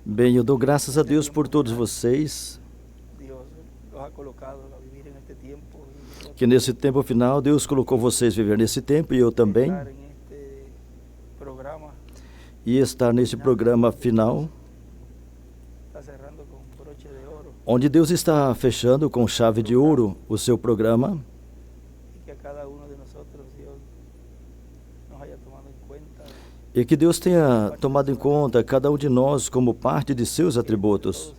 Bem, eu dou graças a Deus por todos vocês, que nesse tempo final Deus colocou vocês viver nesse tempo e eu também, e estar nesse programa final, onde Deus está fechando com chave de ouro o seu programa, e que Deus tenha tomado em conta cada um de nós como parte de seus atributos,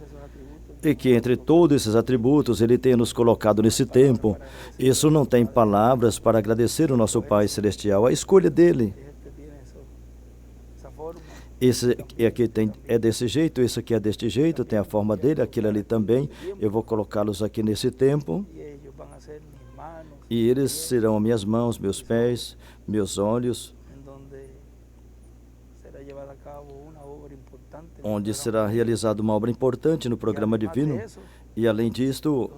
e que entre todos esses atributos Ele tenha nos colocado nesse tempo. Isso não tem palavras para agradecer o nosso Pai Celestial, a escolha dEle. Esse aqui é desse jeito, esse aqui é deste jeito, tem a forma dele, aquele ali também. Eu vou colocá-los aqui nesse tempo. E eles serão minhas mãos, meus pés, meus olhos, onde será realizada uma obra importante no programa divino. E além disto,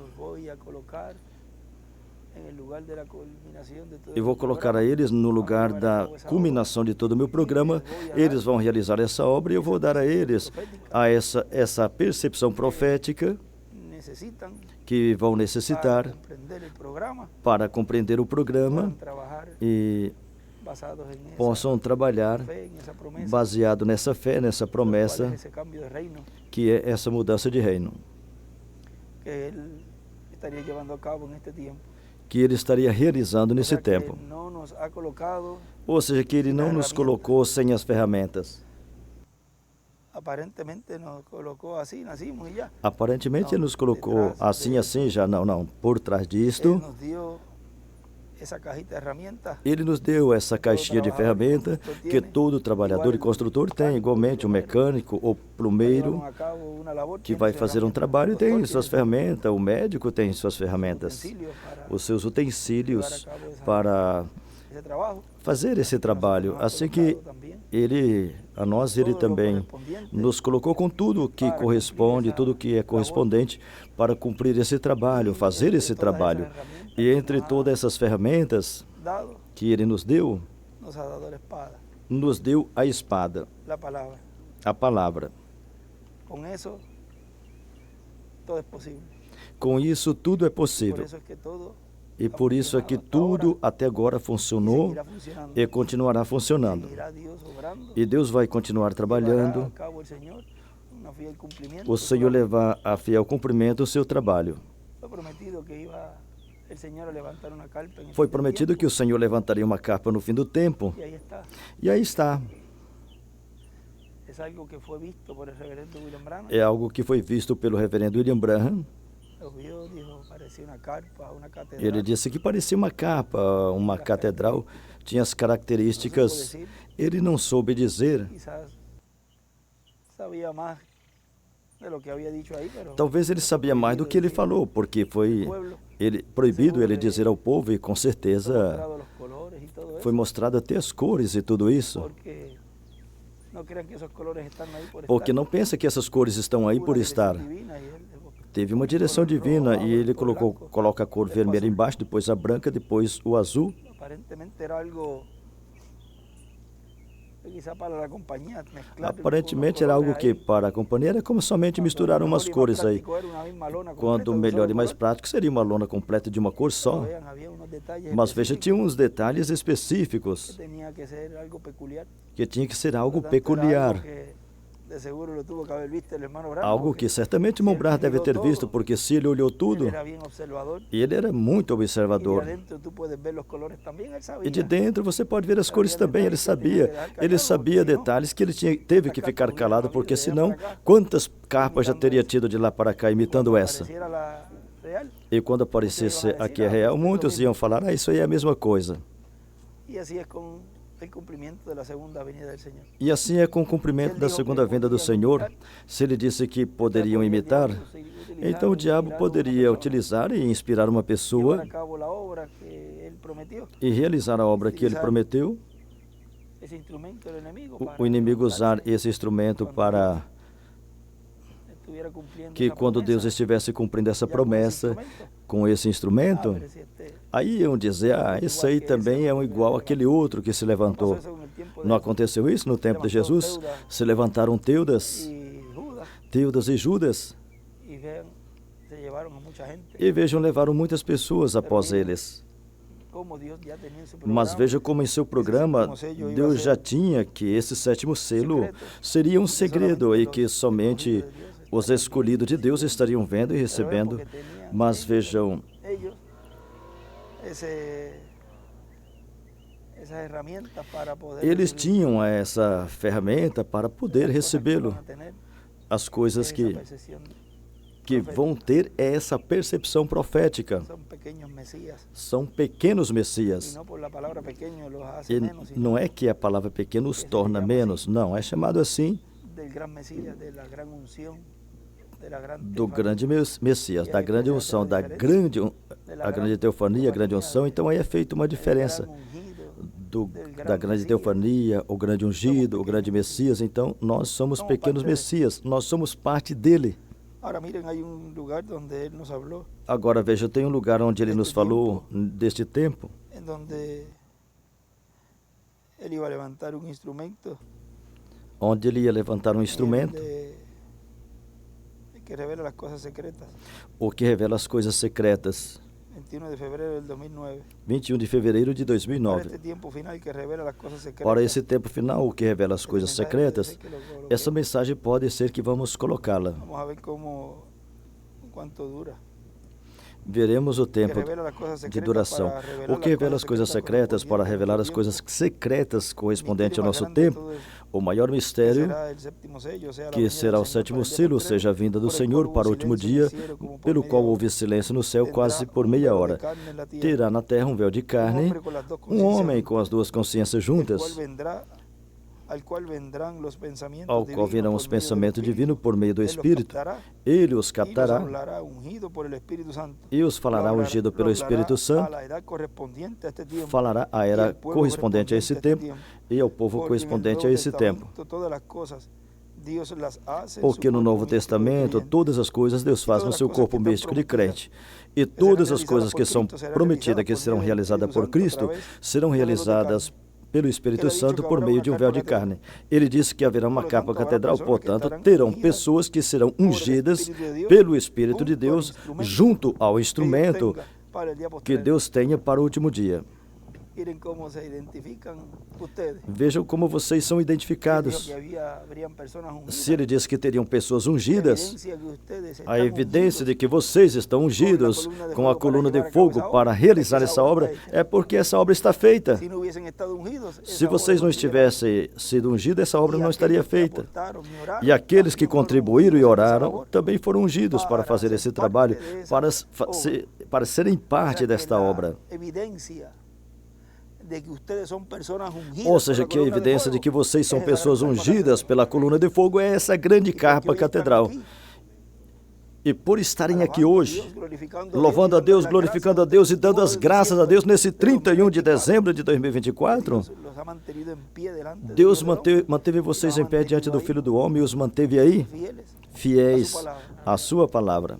eu vou colocar a eles no lugar da culminação de todo o meu programa. Eles vão realizar essa obra e eu vou dar a eles essa percepção profética que vão necessitar para compreender o programa e possam trabalhar baseado nessa fé, nessa promessa, que é essa mudança de reino, que Ele estaria realizando nesse tempo. Ou seja, que Ele não nos colocou sem as ferramentas. Aparentemente Ele nos colocou assim, já não. Por trás disto, Ele nos deu essa caixinha de ferramenta que todo trabalhador e construtor tem, igualmente o mecânico ou plumeiro que vai fazer um trabalho tem suas ferramentas, o médico tem suas ferramentas, os seus utensílios para fazer esse trabalho. Assim que Ele também nos colocou com tudo que corresponde, tudo que é correspondente para cumprir esse trabalho, fazer esse trabalho. E entre todas essas ferramentas que Ele nos deu a espada, a palavra. Com isso, tudo é possível. E por isso é que tudo até agora funcionou e continuará funcionando. E Deus vai continuar trabalhando. O Senhor levar a fiel cumprimento o seu trabalho. Foi prometido que o Senhor levantaria uma capa no fim do tempo. E aí está. É algo que foi visto pelo reverendo William Branham. Ele disse que parecia uma capa, uma catedral, tinha as características. Ele não soube dizer. Talvez ele sabia mais do que ele falou, porque foi proibido ele dizer ao povo, e com certeza foi mostrado até as cores e tudo isso. Porque não pensa que essas cores estão aí por estar. Teve uma direção divina e ele coloca a cor vermelha embaixo, depois a branca, depois o azul. Aparentemente era algo que para a companhia era como somente misturar umas cores aí. Quando melhor e mais prático seria uma lona completa de uma cor só. Mas veja, tinha uns detalhes específicos que tinha que ser algo peculiar. Algo que certamente Mombrar deve ter visto, porque se ele olhou tudo, ele era muito observador. E de dentro você pode ver as cores também, ele sabia detalhes que ele teve que ficar calado, porque senão, quantas capas já teria tido de lá para cá imitando essa? E quando aparecesse aqui a real, muitos iam falar, isso aí é a mesma coisa. E assim é com o cumprimento da segunda vinda do Senhor. Se Ele disse que poderiam imitar, então o diabo poderia utilizar e inspirar uma pessoa e realizar a obra que Ele prometeu. O inimigo usar esse instrumento para que quando Deus estivesse cumprindo essa promessa com esse instrumento, aí iam dizer, isso aí também é igual àquele outro que se levantou. Não aconteceu isso no tempo de Jesus? Se levantaram Teudas e Judas, e vejam, levaram muitas pessoas após eles. Mas veja como em seu programa, Deus já tinha que esse sétimo selo seria um segredo e que somente os escolhidos de Deus estariam vendo e recebendo. Mas vejam, eles tinham essa ferramenta para poder recebê-lo. As coisas que vão ter essa percepção profética. São pequenos Messias. E não é que a palavra pequeno os torna menos, não, é chamado assim do grande Messias, da grande unção, a grande teofania, a grande unção. Então aí é feita uma diferença da grande teofania, o grande ungido, o grande Messias. Então nós somos pequenos Messias, nós somos parte dele. Agora veja, tem um lugar onde ele nos falou deste tempo, onde ele ia levantar um instrumento, o que revela as coisas secretas. 21 de fevereiro de 2009. Para esse tempo final, o que revela as coisas secretas, essa mensagem pode ser que vamos colocá-la. Veremos o tempo de duração. O que revela as coisas secretas para revelar as coisas secretas correspondentes ao nosso tempo, o maior mistério, que será o sétimo selo, ou seja, a vinda do Senhor para o último dia, pelo qual houve silêncio no céu quase por meia hora. Terá na terra um véu de carne, um homem com as duas consciências juntas, ao qual virão os pensamentos divinos por meio do Espírito. Ele os captará e os falará ungido pelo Espírito Santo, falará a era correspondente a esse tempo e ao povo correspondente a esse tempo. Porque no Novo Testamento, todas as coisas Deus faz no seu corpo místico de crente. E todas as coisas que são prometidas que serão realizadas por Cristo, serão realizadas pelo Espírito Santo por meio de um véu de carne. Ele disse que haverá uma capa catedral, portanto, terão pessoas que serão ungidas pelo Espírito de Deus junto ao instrumento que Deus tenha para o último dia. Vejam como vocês são identificados. Se ele diz que teriam pessoas ungidas, a evidência de que vocês estão ungidos com a coluna de fogo para realizar essa obra é porque essa obra está feita. Se vocês não tivessem sido ungidos, essa obra não estaria feita. E aqueles que contribuíram e oraram também foram ungidos para fazer esse trabalho, para serem parte desta obra. Ou seja, que a evidência de que vocês são pessoas ungidas pela coluna de fogo é essa grande capa catedral. E por estarem aqui hoje, louvando a Deus, glorificando a Deus e dando as graças a Deus nesse 31 de dezembro de 2024, Deus manteve vocês em pé diante do Filho do Homem e os manteve aí, fiéis à sua palavra.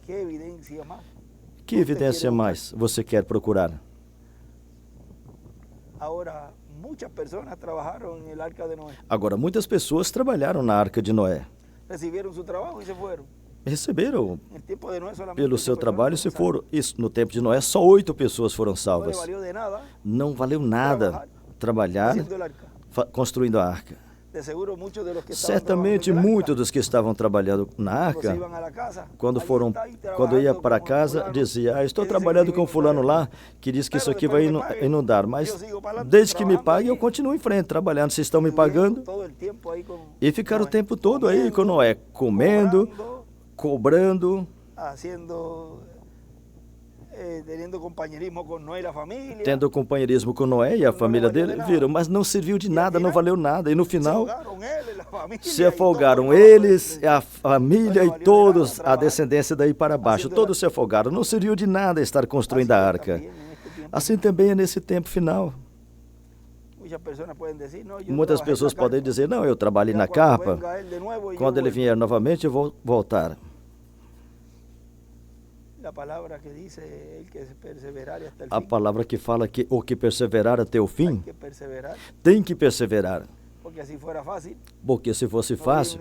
Que evidência mais você quer procurar? Agora, muitas pessoas trabalharam na Arca de Noé. Receberam pelo seu trabalho e se foram. Isso, no tempo de Noé, só 8 pessoas foram salvas. Não valeu nada trabalhar construindo a arca. Certamente muitos dos que estavam trabalhando na arca, quando ia para casa, dizia, estou trabalhando com fulano lá, que diz que isso aqui vai inundar, mas desde que me paguem, eu continuo em frente, trabalhando, vocês estão me pagando. E ficaram o tempo todo aí com Noé, comendo, cobrando, tendo companheirismo com Noé e a família dele, viram, mas não serviu de nada, não valeu nada. E no final, se afogaram eles, a família e todos, a descendência daí para baixo, todos se afogaram. Não serviu de nada estar construindo a arca. Assim também é nesse tempo final. Muitas pessoas podem dizer, não, eu trabalhei na capa, quando ele vier novamente eu vou voltar. A palavra que fala que o que perseverar até o fim, tem que perseverar. Porque se fosse fácil,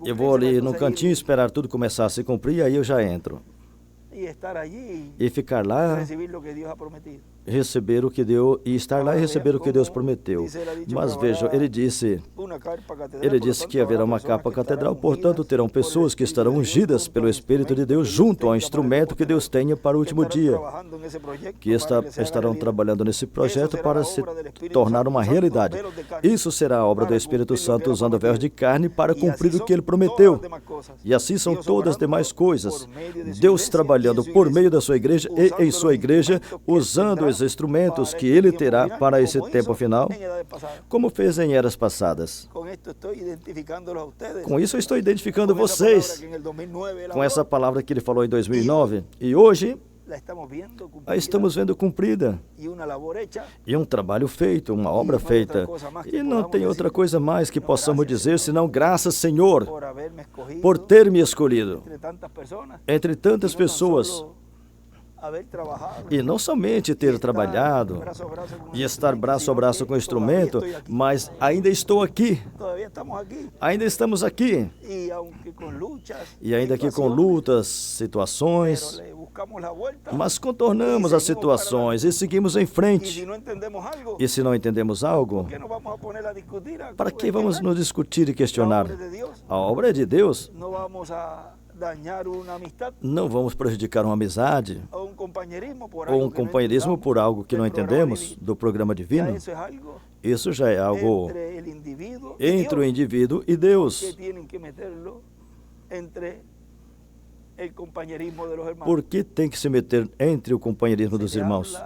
eu vou ali no cantinho esperar tudo começar a se cumprir, aí eu já entro. E ficar lá, receber o que Deus, e estar lá e receber o que Deus prometeu. Mas vejam, ele disse que haverá uma capa catedral, portanto terão pessoas que estarão ungidas pelo Espírito de Deus junto ao instrumento que Deus tenha para o último dia, que estarão trabalhando nesse projeto para se tornar uma realidade. Isso será a obra do Espírito Santo usando véus de carne para cumprir o que ele prometeu. E assim são todas as demais coisas. Deus trabalhando por meio da sua igreja e em sua igreja, usando os instrumentos que ele terá para esse tempo final, como fez em eras passadas. Com isso eu estou identificando vocês, com essa palavra que ele falou em 2009, e hoje a estamos vendo cumprida, e um trabalho feito, uma obra feita, e não tem outra coisa mais que possamos dizer senão graças, Senhor, por ter me escolhido entre tantas pessoas, e não somente ter trabalhado e estar braço a braço com o instrumento, mas ainda estou aqui, ainda estamos aqui, e ainda que com lutas, situações, mas contornamos as situações e seguimos em frente. E se não entendemos algo, para que vamos nos discutir e questionar? A obra é de Deus. Não vamos prejudicar uma amizade ou um companheirismo por algo que não entendemos do programa divino. Isso já é algo entre o indivíduo e Deus. Por que tem que se meter entre o companheirismo dos irmãos?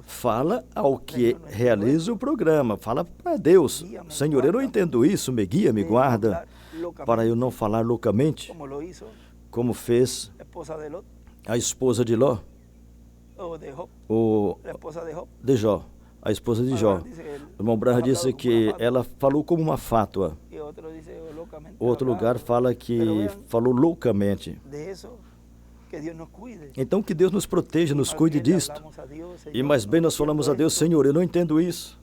Fala ao que realiza o programa, fala para Deus. Senhor, eu não entendo isso, me guia, me guarda, para eu não falar loucamente, como fez a esposa de Ló, de Jó, a esposa de Jó. O irmão Branham disse que ela falou como uma fátua. Outro lugar fala que falou loucamente. Então que Deus nos proteja, nos cuide disto. E mais bem nós falamos a Deus, Senhor, eu não entendo isso.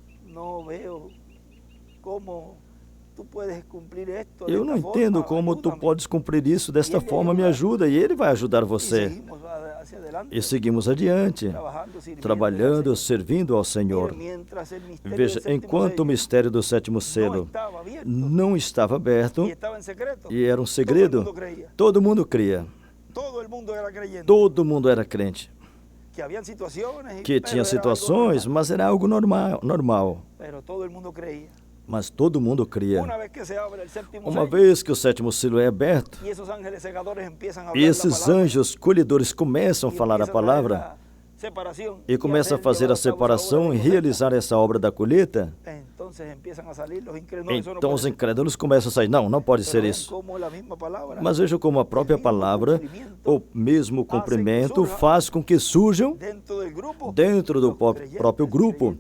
Eu não entendo como tu podes cumprir isso desta forma, me ajuda. E Ele vai ajudar você. E seguimos adiante, trabalhando, servindo ao Senhor. Veja, enquanto o mistério do sétimo selo não estava aberto e era um segredo, todo mundo cria. Todo mundo era crente. Que tinha situações, mas era algo normal. Mas todo mundo cria. Uma vez que o sétimo selo é aberto, e esses anjos colhedores começam a falar a palavra, e começam a fazer a separação e realizar essa obra da colheita, então os incrédulos começam a sair. Não, não pode ser isso. Mas veja como a própria palavra, o mesmo cumprimento, faz com que surjam dentro do próprio grupo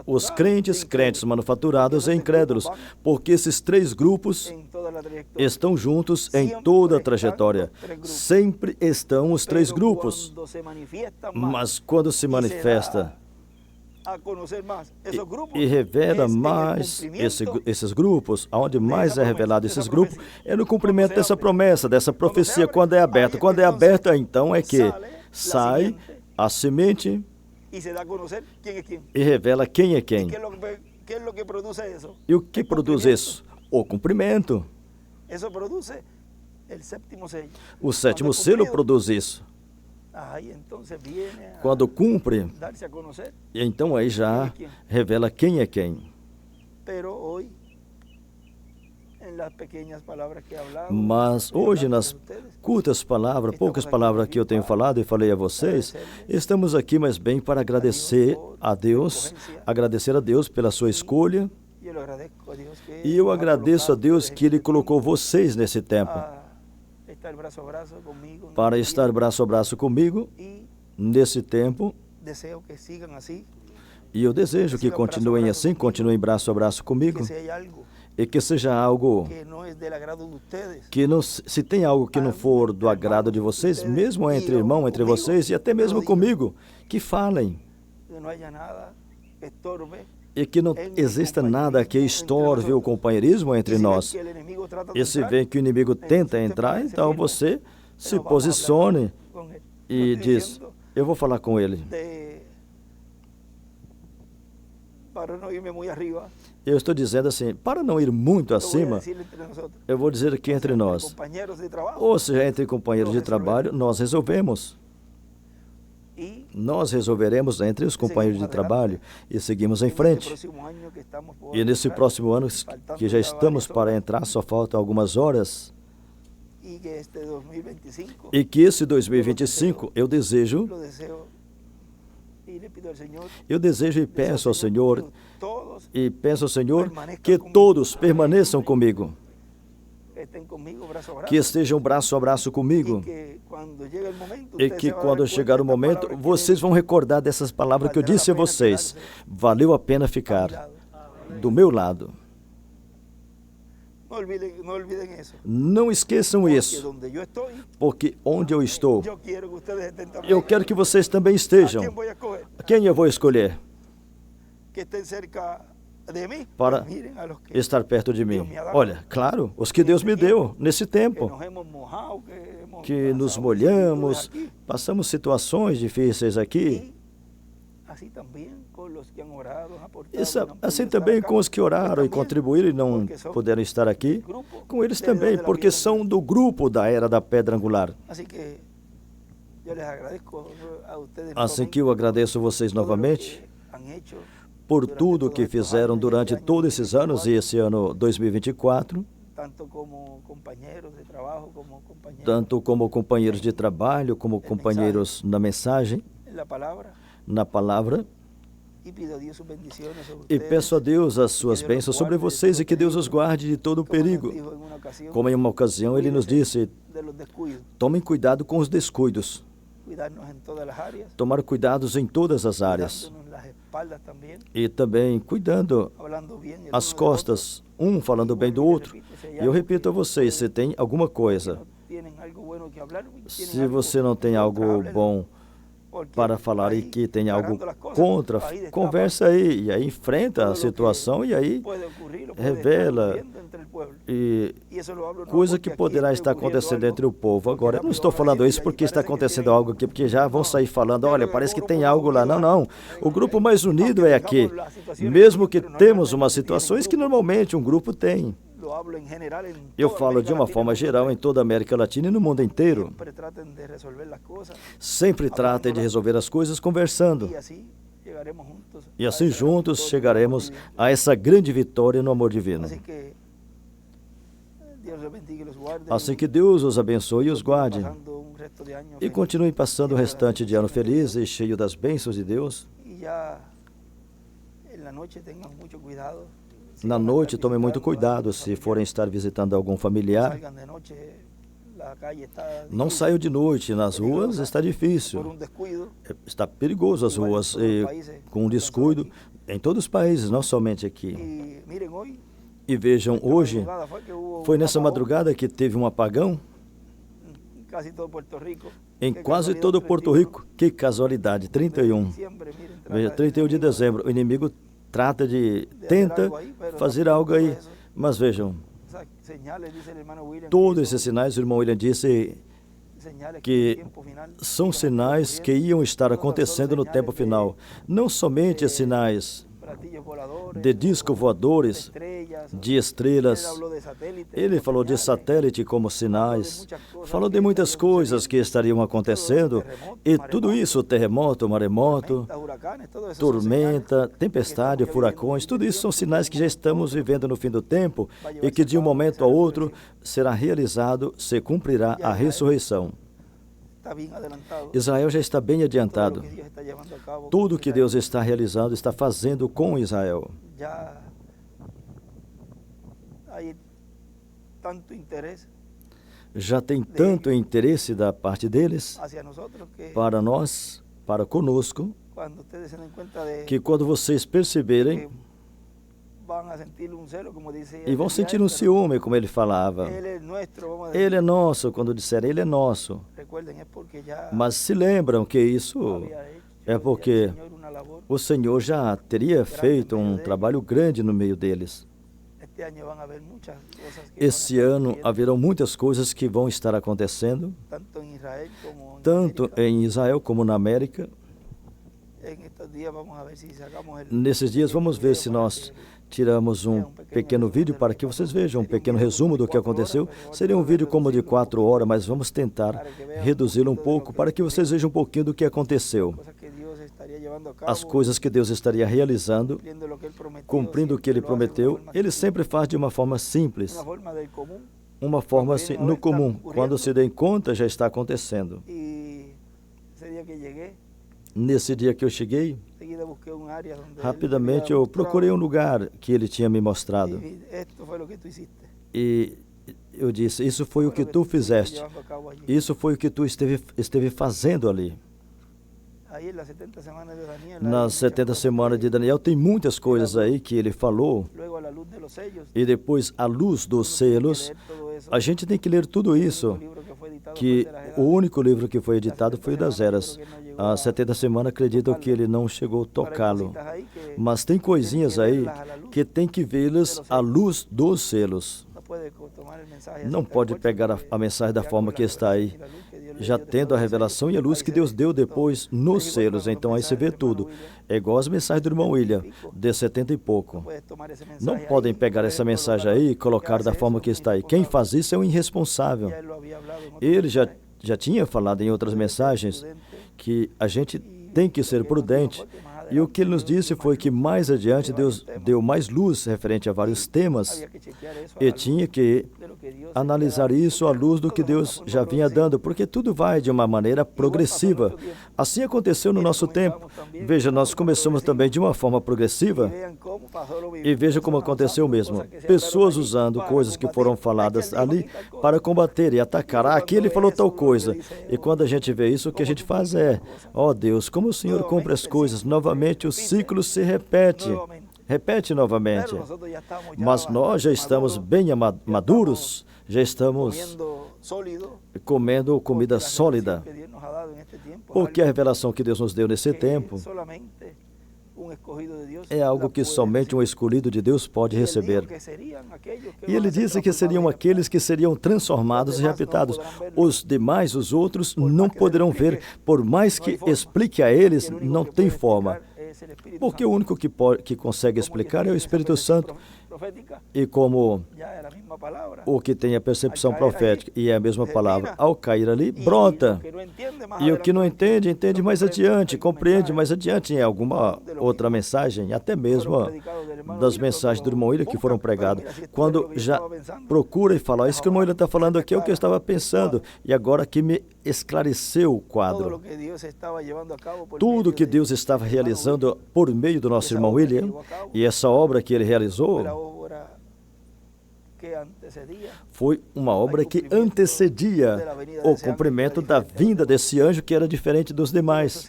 os crentes manufaturados e incrédulos, porque esses três grupos estão juntos em toda a trajetória. Sempre estão os três grupos. Mas quando se manifesta e revela mais esses grupos, onde mais é revelado esses grupos, é no cumprimento dessa promessa, dessa profecia, quando é aberta. Quando é aberta, então é que sai a semente e revela quem é quem. E o que produz isso? O cumprimento. O sétimo selo produz isso. Quando cumpre, então aí já revela quem é quem. Mas hoje, nas curtas palavras, poucas palavras que eu tenho falado e falei a vocês, estamos aqui mais bem para agradecer a Deus pela sua escolha, e eu agradeço a Deus que Ele colocou vocês nesse tempo, para estar braço a braço comigo nesse tempo, e eu desejo que continuem assim, continuem braço a braço comigo, e que seja algo que não, se tem algo que não for do agrado de vocês, mesmo entre irmãos, entre vocês e até mesmo comigo, que falem. E que não exista nada que estorve o companheirismo entre nós. E se vê que o inimigo tenta entrar, então você se posicione e diz, eu vou falar com ele. Eu estou dizendo assim, para não ir muito acima, eu vou dizer aqui entre nós, ou seja, entre companheiros de trabalho, nós resolvemos. Nós resolveremos entre os companheiros de trabalho e seguimos em frente. E nesse próximo ano, que já estamos para entrar, só faltam algumas horas, e que esse 2025, eu desejo e peço ao Senhor, que todos permaneçam comigo, que estejam braço a braço comigo, e que quando chegar o momento, vocês vão recordar dessas palavras que eu disse a vocês. Valeu a pena ficar do meu lado. Não esqueçam isso, porque onde eu estou, eu quero que vocês também estejam. Quem eu vou escolher para estar perto de mim? Olha, claro, os que Deus me deu nesse tempo, que nos molhamos, passamos situações difíceis aqui. Assim também com os que oraram e contribuíram e não puderam estar aqui, com eles também, porque são do grupo da Era da Pedra Angular. Assim que eu agradeço vocês novamente por tudo que fizeram durante todos esses anos e esse ano 2024, tanto como companheiros de trabalho, como companheiros na mensagem, na palavra, e peço a Deus as suas bênçãos sobre vocês e que Deus os guarde de todo o perigo. Como em uma ocasião Ele nos disse, tomem cuidado com os descuidos. Tomar cuidados em todas as áreas. E também cuidando as costas, um falando bem do outro. E eu repito a vocês, se tem alguma coisa, se você não tem algo bom para falar e que tem algo contra, conversa aí, e aí enfrenta a situação e aí revela, e coisa que poderá estar acontecendo entre o povo. Agora, eu não estou falando isso porque está acontecendo algo aqui, porque já vão sair falando, olha, parece que tem algo lá. Não, não, o grupo mais unido é aqui, mesmo que temos umas situações que normalmente um grupo tem. Eu falo de uma forma geral em toda a América Latina e no mundo inteiro. Sempre tratem de resolver as coisas conversando. E assim juntos chegaremos a essa grande vitória no amor divino. Assim que Deus os abençoe e os guarde. E continue passando o restante de ano feliz e cheio das bênçãos de Deus. Na noite, tome muito cuidado se forem estar visitando algum familiar. Não saiam de noite nas ruas, está difícil. Está perigoso as ruas, e com um descuido em todos os países, não somente aqui. E vejam, hoje, foi nessa madrugada que teve um apagão em quase todo Porto Rico. Que casualidade, 31. Veja, 31 de dezembro, o inimigo tenta fazer algo aí, mas vejam, todos esses sinais, o irmão William disse que são sinais que iam estar acontecendo no tempo final, não somente sinais de discos voadores, de estrelas. Ele falou de satélite como sinais, falou de muitas coisas que estariam acontecendo, e tudo isso, terremoto, maremoto, tormenta, tempestade, furacões, tudo isso são sinais que já estamos vivendo no fim do tempo e que de um momento a outro será realizado, se cumprirá a ressurreição. Israel já está bem adiantado. Tudo que Deus está realizando, está fazendo com Israel. Já tem tanto interesse da parte deles para nós, para conosco, que quando vocês perceberem E vão sentir um ciúme, como ele falava. Ele é nosso, quando disserem ele é nosso. Mas se lembram que isso é porque o Senhor já teria feito um trabalho grande no meio deles. Esse ano haverão muitas coisas que vão estar acontecendo, tanto em Israel como na América. Nesses dias vamos ver se nós tiramos um pequeno vídeo para que vocês vejam um pequeno resumo do que aconteceu. Seria um vídeo como de 4 horas, mas vamos tentar reduzi-lo um pouco para que vocês vejam um pouquinho do que aconteceu. As coisas que Deus estaria realizando, cumprindo o que Ele prometeu. Ele sempre faz de uma forma simples, uma forma assim, no comum. Quando se dê conta, já está acontecendo. Nesse dia que eu cheguei, rapidamente eu procurei um lugar que ele tinha me mostrado. E eu disse, isso foi o que tu fizeste. Isso foi o que tu esteve fazendo ali. Nas 70 semanas de Daniel, tem muitas coisas aí que ele falou. E depois, à luz dos selos, a gente tem que ler tudo isso. Que o único livro que foi editado foi o das Eras. As 70 semanas, acredito que ele não chegou a tocá-lo. Mas tem coisinhas aí que tem que vê-las à luz dos selos. Não pode pegar a mensagem da forma que está aí, já tendo a revelação e a luz que Deus deu depois nos selos. Então aí você vê tudo. É igual as mensagens do irmão William, de 70 e pouco. Não podem pegar essa mensagem aí e colocar da forma que está aí. Quem faz isso é um irresponsável. Ele já tinha falado em outras mensagens que a gente tem que ser prudente. E o que ele nos disse foi que mais adiante Deus deu mais luz referente a vários temas e tinha que analisar isso à luz do que Deus já vinha dando, porque tudo vai de uma maneira progressiva. Assim aconteceu no nosso tempo. Veja, nós começamos também de uma forma progressiva e veja como aconteceu mesmo. Pessoas usando coisas que foram faladas ali para combater e atacar. Ah, aqui ele falou tal coisa. E quando a gente vê isso, o que a gente faz é, ó Deus, como o Senhor cumpre as coisas, novamente o ciclo se repete. Repete novamente. Mas nós já estamos bem maduros, já estamos comendo comida sólida. Porque a revelação que Deus nos deu nesse tempo é algo que somente um escolhido de Deus pode receber. E ele disse que seriam aqueles que seriam transformados e raptados. Os demais, os outros, não poderão ver. Por mais que explique a eles, não tem forma. Porque o único que consegue explicar é o Espírito Santo. E como o que tem a percepção profética, e é a mesma palavra, ao cair ali, brota. E o que não entende, entende mais adiante, compreende mais adiante em alguma outra mensagem, até mesmo das mensagens do irmão William que foram pregadas. Quando já procura e fala, isso que o irmão William está falando aqui é o que eu estava pensando, e agora que me esclareceu o quadro. Tudo que Deus estava realizando por meio do nosso irmão William, e essa obra que ele realizou, foi uma obra que antecedia o cumprimento da vinda desse anjo que era diferente dos demais.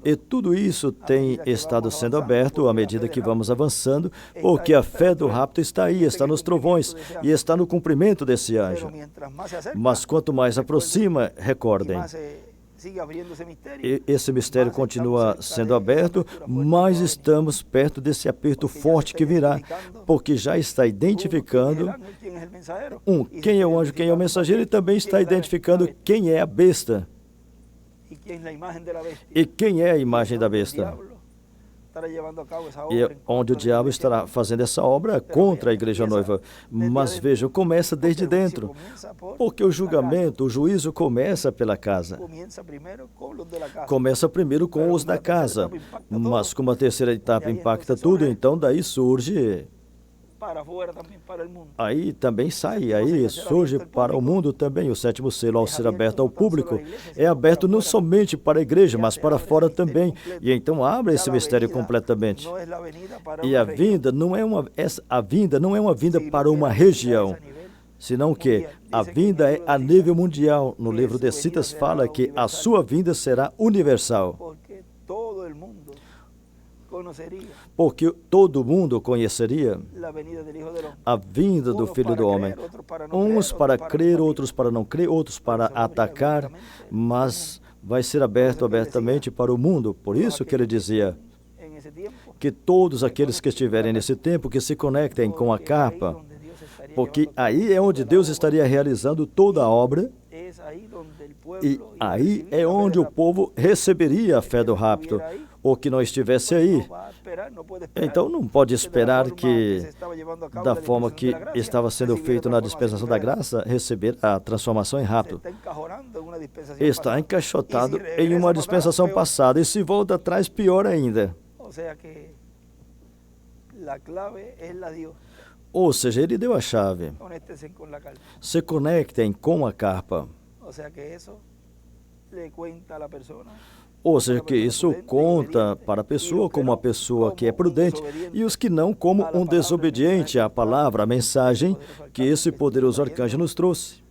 E tudo isso tem estado sendo aberto à medida que vamos avançando, porque a fé do rapto está aí, está nos trovões e está no cumprimento desse anjo. Mas quanto mais aproxima, recordem, esse mistério continua sendo aberto, mas estamos perto desse aperto forte que virá, porque já está identificando quem é o anjo, quem é o mensageiro, e também está identificando quem é a besta. E quem é a imagem da besta? E onde o diabo estará fazendo essa obra contra a igreja noiva. Mas vejam, começa desde dentro. Porque o julgamento, o juízo começa pela casa. Começa primeiro com os da casa. Mas como a terceira etapa impacta tudo, então daí surge... Aí também sai, aí surge para o mundo também. O sétimo selo, ao ser aberto ao público, é aberto não somente para a igreja, mas para fora também. E então abre esse mistério completamente. E a vinda não é uma vinda para uma região, senão que a vinda é a nível mundial. No livro de Citas fala que a sua vinda será universal. porque todo mundo conheceria a vinda do Filho do Homem. Uns para crer, outros para não crer, outros para atacar, mas vai ser aberto abertamente para o mundo. Por isso que ele dizia que todos aqueles que estiverem nesse tempo, que se conectem com a capa, porque aí é onde Deus estaria realizando toda a obra, e aí é onde o povo receberia a fé do rapto. O que não estivesse aí, então não pode esperar que, da forma que estava sendo feito na dispensação da graça, receber a transformação em rapto. Está encaixotado em uma dispensação passada, e se volta atrás, pior ainda. Ou seja, ele deu a chave. Se conectem com a carpa. Ou seja, que isso conta para a pessoa como uma pessoa que é prudente, e os que não como um desobediente à palavra, à mensagem que esse poderoso arcanjo nos trouxe,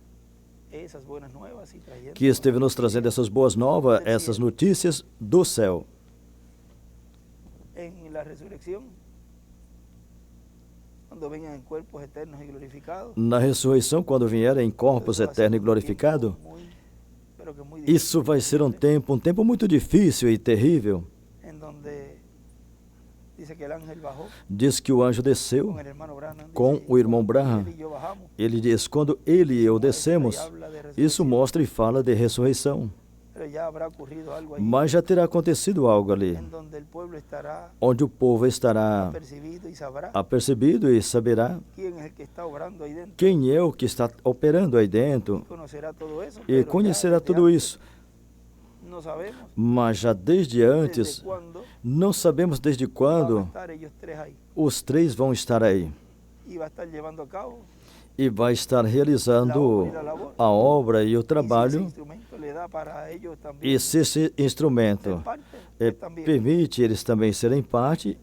que esteve nos trazendo essas boas novas, essas notícias do céu. Na ressurreição, quando vierem em corpos eternos e glorificados, isso vai ser um tempo muito difícil e terrível. Diz que o anjo desceu com o irmão Branham. Ele diz, quando ele e eu descemos, isso mostra e fala de ressurreição. Mas já terá acontecido algo ali, onde o povo estará apercebido e saberá quem é o que está operando aí dentro e conhecerá tudo isso. Mas já desde antes, não sabemos desde quando os três vão estar aí. E vai estar realizando a obra e o trabalho. E se esse instrumento permite eles também serem parte,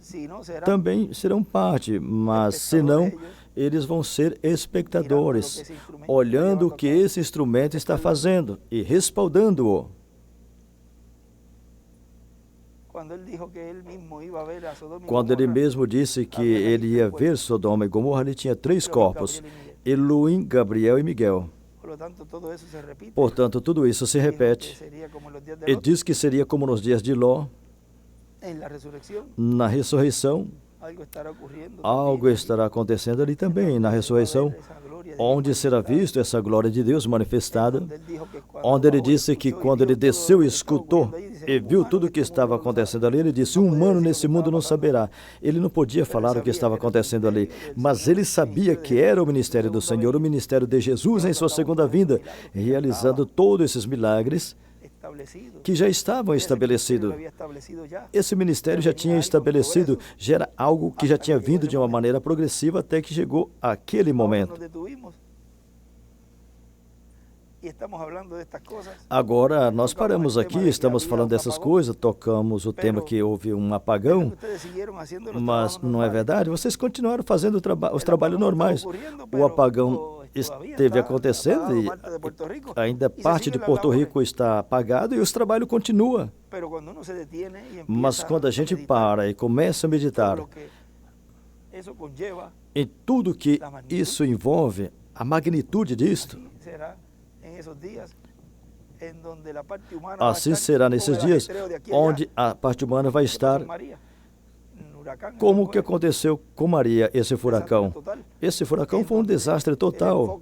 também serão parte, mas se não, eles vão ser espectadores, olhando o que esse instrumento está fazendo e respaldando-o. Quando ele mesmo disse que ele ia ver Sodoma e Gomorra, ele tinha 3 corpos, Elohim, Gabriel e Miguel. Portanto, tudo isso se repete. E diz que seria como nos dias de Ló. Na ressurreição, algo estará acontecendo ali também, na ressurreição, onde será visto essa glória de Deus manifestada, onde ele disse que quando ele desceu e escutou e viu tudo o que estava acontecendo ali, ele disse, um humano nesse mundo não saberá. Ele não podia falar o que estava acontecendo ali, mas ele sabia que era o ministério do Senhor, o ministério de Jesus em sua segunda vinda, realizando todos esses milagres que já estavam estabelecidos. Esse ministério já tinha estabelecido, já era algo que já tinha vindo de uma maneira progressiva até que chegou aquele momento. Agora, nós paramos aqui, estamos falando dessas coisas, tocamos o tema que houve um apagão, mas não é verdade? Vocês continuaram fazendo os trabalhos normais. O apagão esteve acontecendo e ainda parte de Porto Rico está apagado e os trabalhos continuam. Mas quando a gente para e começa a meditar em tudo que isso envolve, a magnitude disto, assim será nesses dias, onde a parte humana vai estar como o que aconteceu com Maria, esse furacão. Esse furacão foi um desastre total,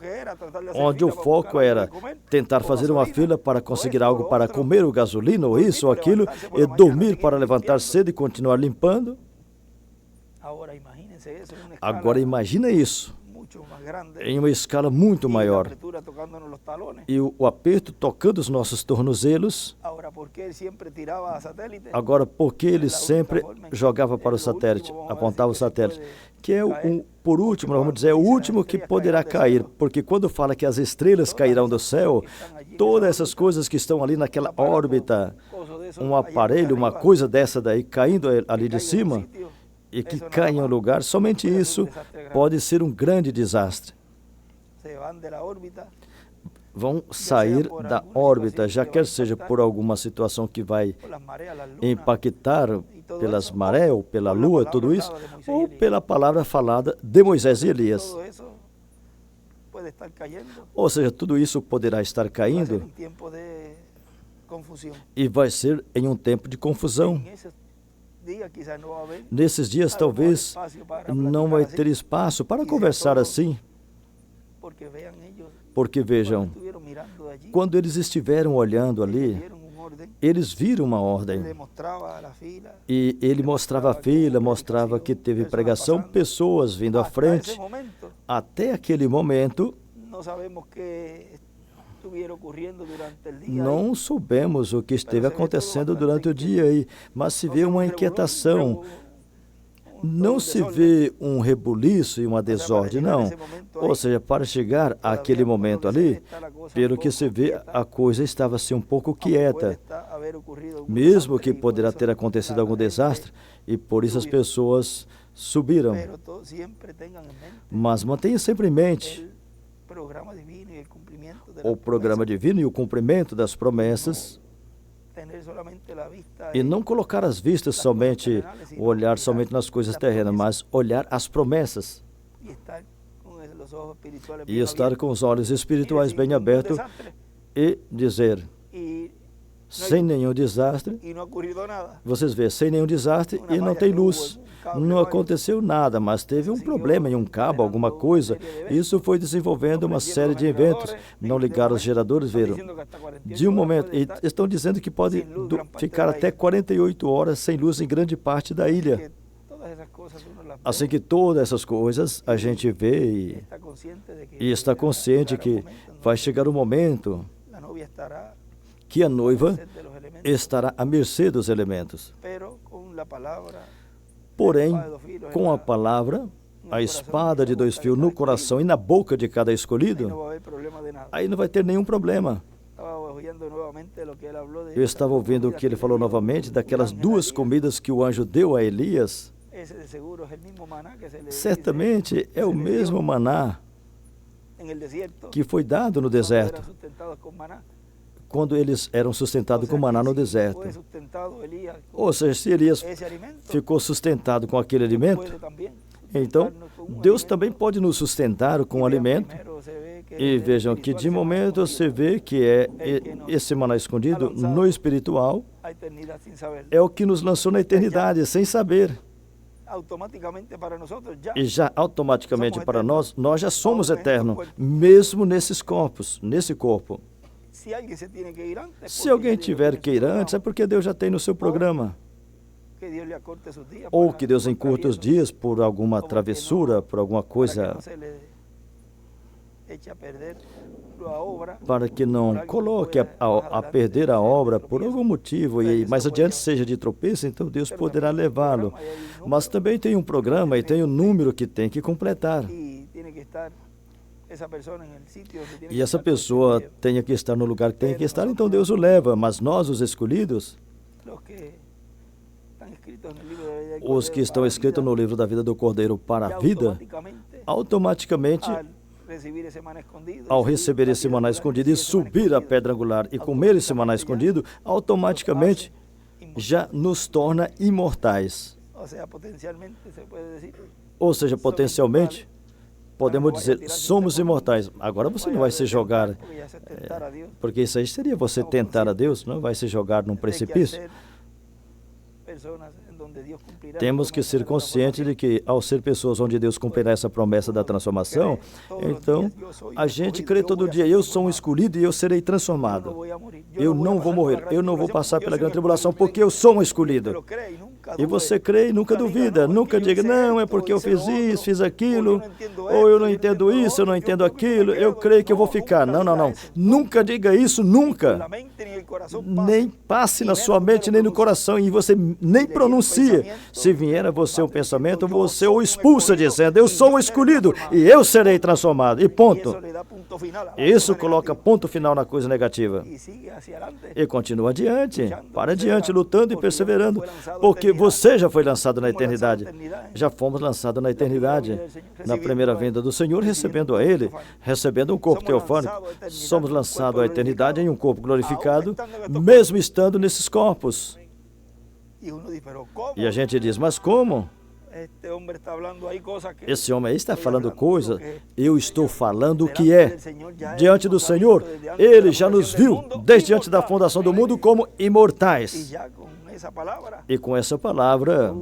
onde o foco era tentar fazer uma fila para conseguir algo para comer, o gasolina, ou isso ou aquilo, e dormir para levantar cedo e continuar limpando. Agora imagina isso, em uma escala muito maior, e o aperto tocando os nossos tornozelos. Agora, por que ele sempre jogava para o satélite, apontava o satélite, que é por último, vamos dizer, é o último que poderá cair, porque quando fala que as estrelas cairão do céu, todas essas coisas que estão ali naquela órbita, um aparelho, uma coisa dessa daí, caindo ali de cima, e que cai em um lugar, somente isso pode ser um grande desastre. Vão sair da órbita, já quer seja por alguma situação que vai impactar pelas marés, ou pela lua, tudo isso, ou pela palavra falada de Moisés e Elias. Ou seja, tudo isso poderá estar caindo e vai ser em um tempo de confusão. Nesses dias, talvez, não vai ter espaço para conversar assim. Porque vejam, quando eles estiveram olhando ali, eles viram uma ordem. E ele mostrava a fila, mostrava que teve pregação, pessoas vindo à frente. Até aquele momento, não soubemos o que esteve acontecendo durante o dia aí, mas se vê uma inquietação. Não se vê um rebuliço e uma desordem, não. Ou seja, para chegar àquele momento ali, pelo que se vê, a coisa estava assim um pouco quieta. Mesmo que poderá ter acontecido algum desastre, e por isso as pessoas subiram. Mas mantenha sempre em mente o programa divino e o cumprimento das promessas, e não colocar as vistas somente, olhar somente nas coisas terrenas, mas olhar as promessas e estar com os olhos espirituais bem abertos e dizer, sem nenhum desastre, vocês veem, sem nenhum desastre e não tem luz. Não aconteceu nada, mas teve um problema em um cabo, alguma coisa. Isso foi desenvolvendo uma série de eventos. Não ligaram os geradores, viram. De um momento, e estão dizendo que pode ficar até 48 horas sem luz em grande parte da ilha. Assim que todas essas coisas a gente vê e está consciente que vai chegar um momento que a noiva estará à mercê dos elementos. Porém, com a palavra, a espada de dois fios no coração e na boca de cada escolhido, aí não vai ter nenhum problema. Eu estava ouvindo o que ele falou novamente daquelas duas comidas que o anjo deu a Elias. Certamente é o mesmo maná que foi dado no deserto, quando eles eram sustentados com maná no deserto. Ou seja, se Elias ficou sustentado com aquele alimento, então Deus também pode nos sustentar com o alimento. E vejam que de momento você vê que é esse maná escondido no espiritual, é o que nos lançou na eternidade, sem saber. E já automaticamente para nós já somos eternos, mesmo nesses corpos, nesse corpo. Se alguém tiver que ir antes, é porque Deus já tem no seu programa. Ou que Deus encurta os dias por alguma travessura, por alguma coisa, para que não coloque a perder a obra por algum motivo, e mais adiante seja de tropeço, então Deus poderá levá-lo. Mas também tem um programa e tem um número que tem que completar. E essa pessoa tenha que estar no lugar que tem que estar, então Deus o leva. Mas nós, os escolhidos, os que estão escritos no livro da vida do Cordeiro para a vida, automaticamente, ao receber esse maná escondido e subir a pedra angular e comer esse maná escondido, automaticamente já nos torna imortais. Ou seja, potencialmente, podemos dizer, somos imortais. Agora você não vai se jogar, porque isso aí seria você tentar a Deus, não vai se jogar num precipício. Temos que ser conscientes de que, ao ser pessoas onde Deus cumprirá essa promessa da transformação, então, a gente crê todo dia, eu sou um escolhido e eu serei transformado. Eu não vou morrer, eu não vou passar pela grande tribulação, porque eu sou um escolhido. E você crê e nunca duvida, nunca diga, não, é porque eu fiz isso, fiz aquilo, ou eu não entendo isso, eu não entendo aquilo, eu creio que eu vou ficar. Não, não, não. Nunca diga isso, nunca. Nem passe na sua mente, nem no coração, e você nem pronuncia. Se vier a você um pensamento, você o expulsa dizendo, eu sou um escolhido e eu serei transformado. E ponto. Isso coloca ponto final na coisa negativa. E continua adiante, para adiante, lutando e perseverando, porque você já foi lançado na eternidade. Já fomos lançados na eternidade, na primeira vinda do Senhor, recebendo a Ele, recebendo um corpo teofânico. Somos lançados à eternidade em um corpo glorificado, mesmo estando nesses corpos. E a gente diz, mas como? Esse homem aí está falando coisa, eu estou falando o que é. Diante do Senhor, Ele já nos viu, desde antes da fundação do mundo, como imortais. E com essa palavra,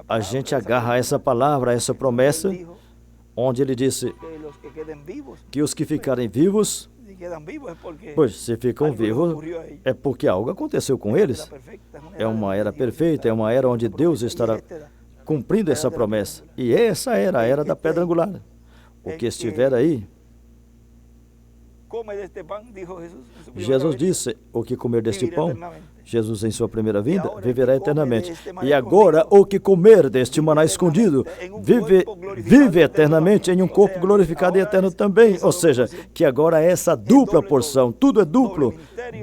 a gente agarra a essa palavra, a essa promessa, onde Ele disse que os que ficarem vivos, pois se ficam vivos, é porque algo aconteceu com eles. É uma era perfeita, é uma era onde Deus estará cumprindo essa promessa. E essa era a era da pedra angular. O que estiver aí, Jesus disse, o que comer deste pão, Jesus em sua primeira vinda, viverá eternamente. E agora, o que comer deste maná escondido, vive eternamente em um corpo glorificado e eterno também. Ou seja, que agora é essa dupla porção, tudo é duplo.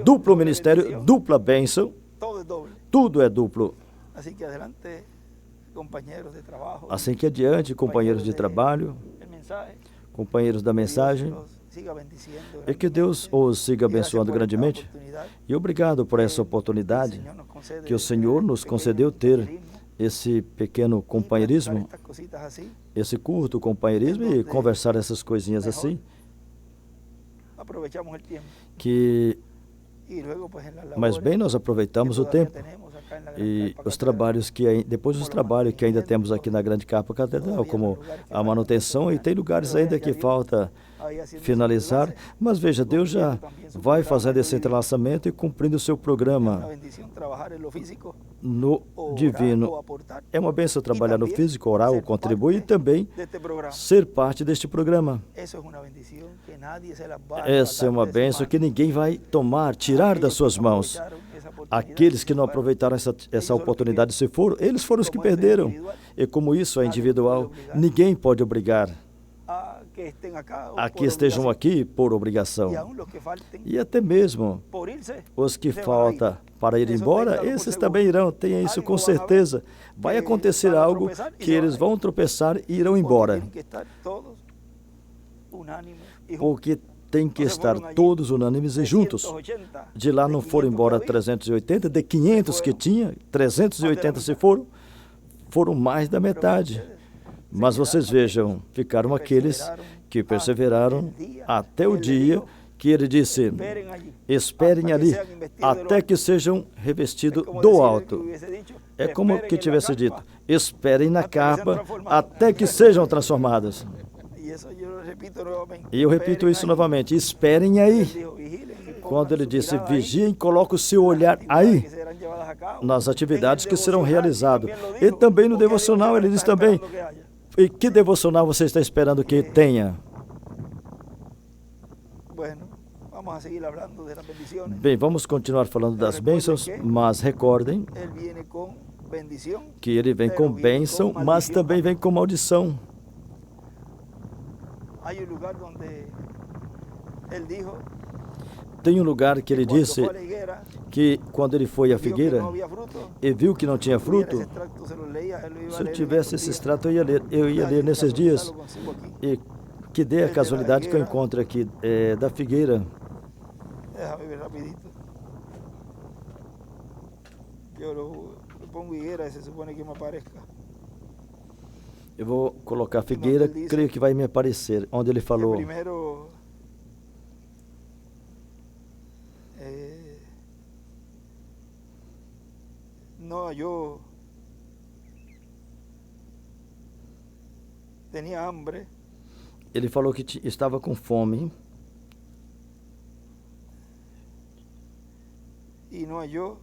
Duplo ministério, dupla bênção, tudo é duplo. Assim que adiante, companheiros de trabalho, companheiros da mensagem, e que Deus os siga abençoando grandemente. E obrigado por essa oportunidade que o Senhor nos concedeu ter esse pequeno companheirismo, esse curto companheirismo e conversar essas coisinhas assim, que, mas bem, nós aproveitamos o tempo e os trabalhos que, depois dos trabalhos que ainda temos aqui na Grande Capa Catedral, como a manutenção, e tem lugares ainda que falta finalizar, mas veja, Deus já vai fazendo esse entrelaçamento e cumprindo o seu programa no divino. É uma bênção trabalhar no físico, orar ou contribuir e também ser parte deste programa. Essa é uma bênção que ninguém vai tomar, tirar das suas mãos. Aqueles que não aproveitaram essa oportunidade se foram, eles foram os que perderam. E como isso é individual, ninguém pode obrigar a que estejam aqui por obrigação. E até mesmo os que faltam para ir embora, esses também irão, tenha isso com certeza. Vai acontecer algo que eles vão tropeçar e irão embora. Porque tem que estar todos unânimes e juntos. De lá não foram embora 380, de 500 que tinha, 380 se foram mais da metade. Mas vocês vejam, ficaram aqueles que perseveraram até o dia que ele disse, esperem ali, até que sejam revestidos do alto. É como que tivesse dito, esperem na capa, até que sejam transformados. E eu repito isso novamente, esperem aí. Quando ele disse, vigiem, coloque o seu olhar aí, nas atividades que serão realizadas. E também no devocional, ele diz também, e que devocional você está esperando que tenha? Bem, vamos continuar falando das bênçãos, mas recordem que ele vem com bênção, mas também vem com maldição. Tem um lugar que ele disse que quando ele foi à figueira e viu que não tinha fruto, se eu tivesse esse extrato eu ia ler nesses dias, e que dê a casualidade que eu encontro aqui da figueira. Eu vou colocar figueira, creio que vai me aparecer, onde ele falou. Yo tenía hambre. Ele falou que estava com fome. E não halló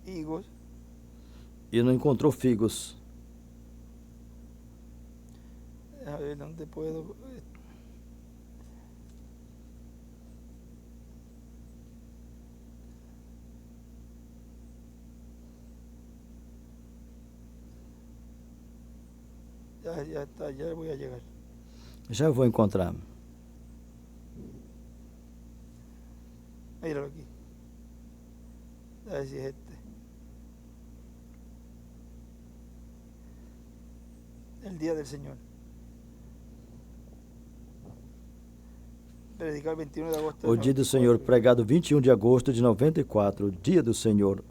higos. E não encontrou figos. A ver, onde puedo. Ya está, ya voy a llegar. Já vou encontrar. Míralo aquí. A ver si es este. El día del Señor. Predicar 21 de agosto. O dia do Senhor, pregado 21 de agosto de 94, o dia do Senhor.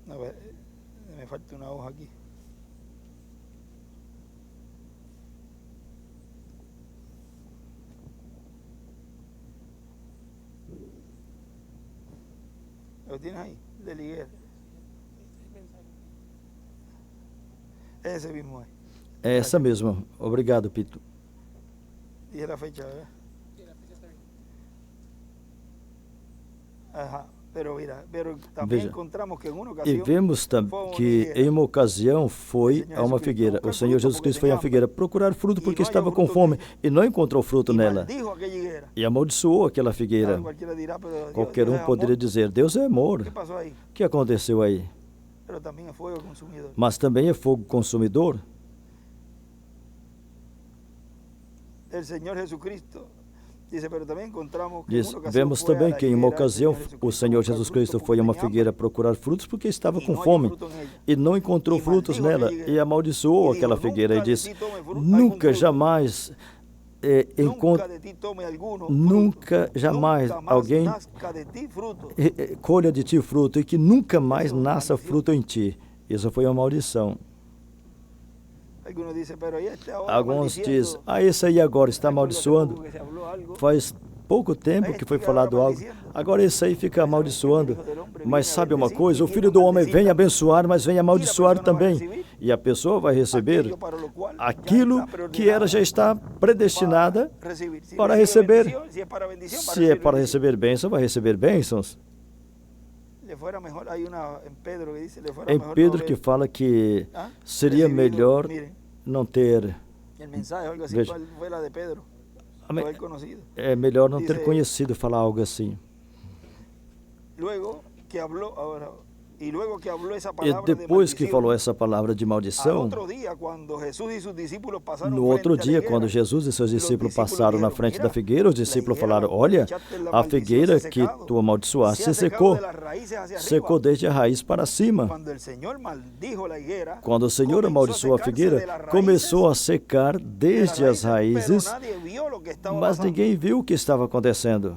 A ver, me falta una hoja aquí. ¿Lo tienes ahí? De liguer. Ese mismo es. É essa mesma. Obrigado, Pito. Dije la fecha, ¿verdad? Sí, la fecha está bien. Ajá. Pero mira, pero también Veja. encontramos que en una E ocasión vemos que em uma ocasião foi a uma figueira. O Senhor Jesus Cristo foi a uma figueira procurar fruto porque estava com fome e não encontrou fruto y nela. maldijo aquella higuera. E amaldiçoou aquela Claro, figueira. cualquiera dirá, pero Dios, Qualquer Dios um es poderia amor. dizer, Deus é amor. ¿Qué pasó ahí? O que aconteceu aí? Pero también es fuego consumidor. Mas também é fogo consumidor. El Señor Jesucristo dice, pero también encontramos que Diz, en una ocasión vemos fue a também la que em uma higuera el ocasião Señor o Senhor buscar Jesus fruto Cristo porque foi a uma tenía hambre. figueira procurar frutos porque estava E com não fome halló fruto nela. e não encontrou E frutos maldijo nela aquela e amaldiçoou E aquela dijo, figueira e "Nunca de disse, ti tome fruto, nunca algum fruto. jamais Nunca de ti tome alguno nunca fruto. jamais Nunca más alguém nazca de ti fruto. colha de ti fruto e que nunca mais Isso é uma nasça maldição. fruto em ti. Isso foi uma maldição. Algunos dicen, pero ahí este ahora Alguns maldiciendo. dizem, esse aí agora está Recuerdo hace amaldiçoando. poco que se habló algo. Faz pouco tempo que foi falado algo. Agora esse aí fica amaldiçoando. Mas sabe uma coisa? O Filho do Homem vem abençoar, mas vem amaldiçoar também. E a pessoa vai receber Aquello para lo cual aquilo ya está que ela já está predestinada para recibir. Si para recibe receber. bendición, si es para bendición, va a Se é recibir para bendición. receber bênção, vai receber bênçãos. Le fuera mejor, hay una en Pedro que dice, le fuera Em mejor Pedro no que haber, fala que ¿ah? seria recibido, melhor miren, não ter, el mensaje o algo así, Veja. ¿cuál fue la de Pedro? Amém. Lo haber conocido. É melhor não ter Dice- conhecido falar algo assim. Luego que habló, ahora, y luego que habló esa E palabra de depois que maldición, falou essa palavra de al maldição, otro día, cuando Jesús y sus discípulos pasaron no outro frente a la dia, higuera, quando Jesus e seus discípulos discípulos passaram na dijeron, frente "Mira, da figueira, os la discípulos higuera falaram, donde olha, echaste la a maldición figueira se ha que secado, tu amaldiçoaste se se ha secado secou, de las raíces hacia arriba". secou desde a raiz para cima. Cuando el Señor maldijo la higuera, Quando o Senhor comenzó a amaldiçoou a secarse figueira, de las raíces, começou a secar de las desde as raízes, pero nadie vio lo que estaba mas pasando. ninguém viu o que estava acontecendo.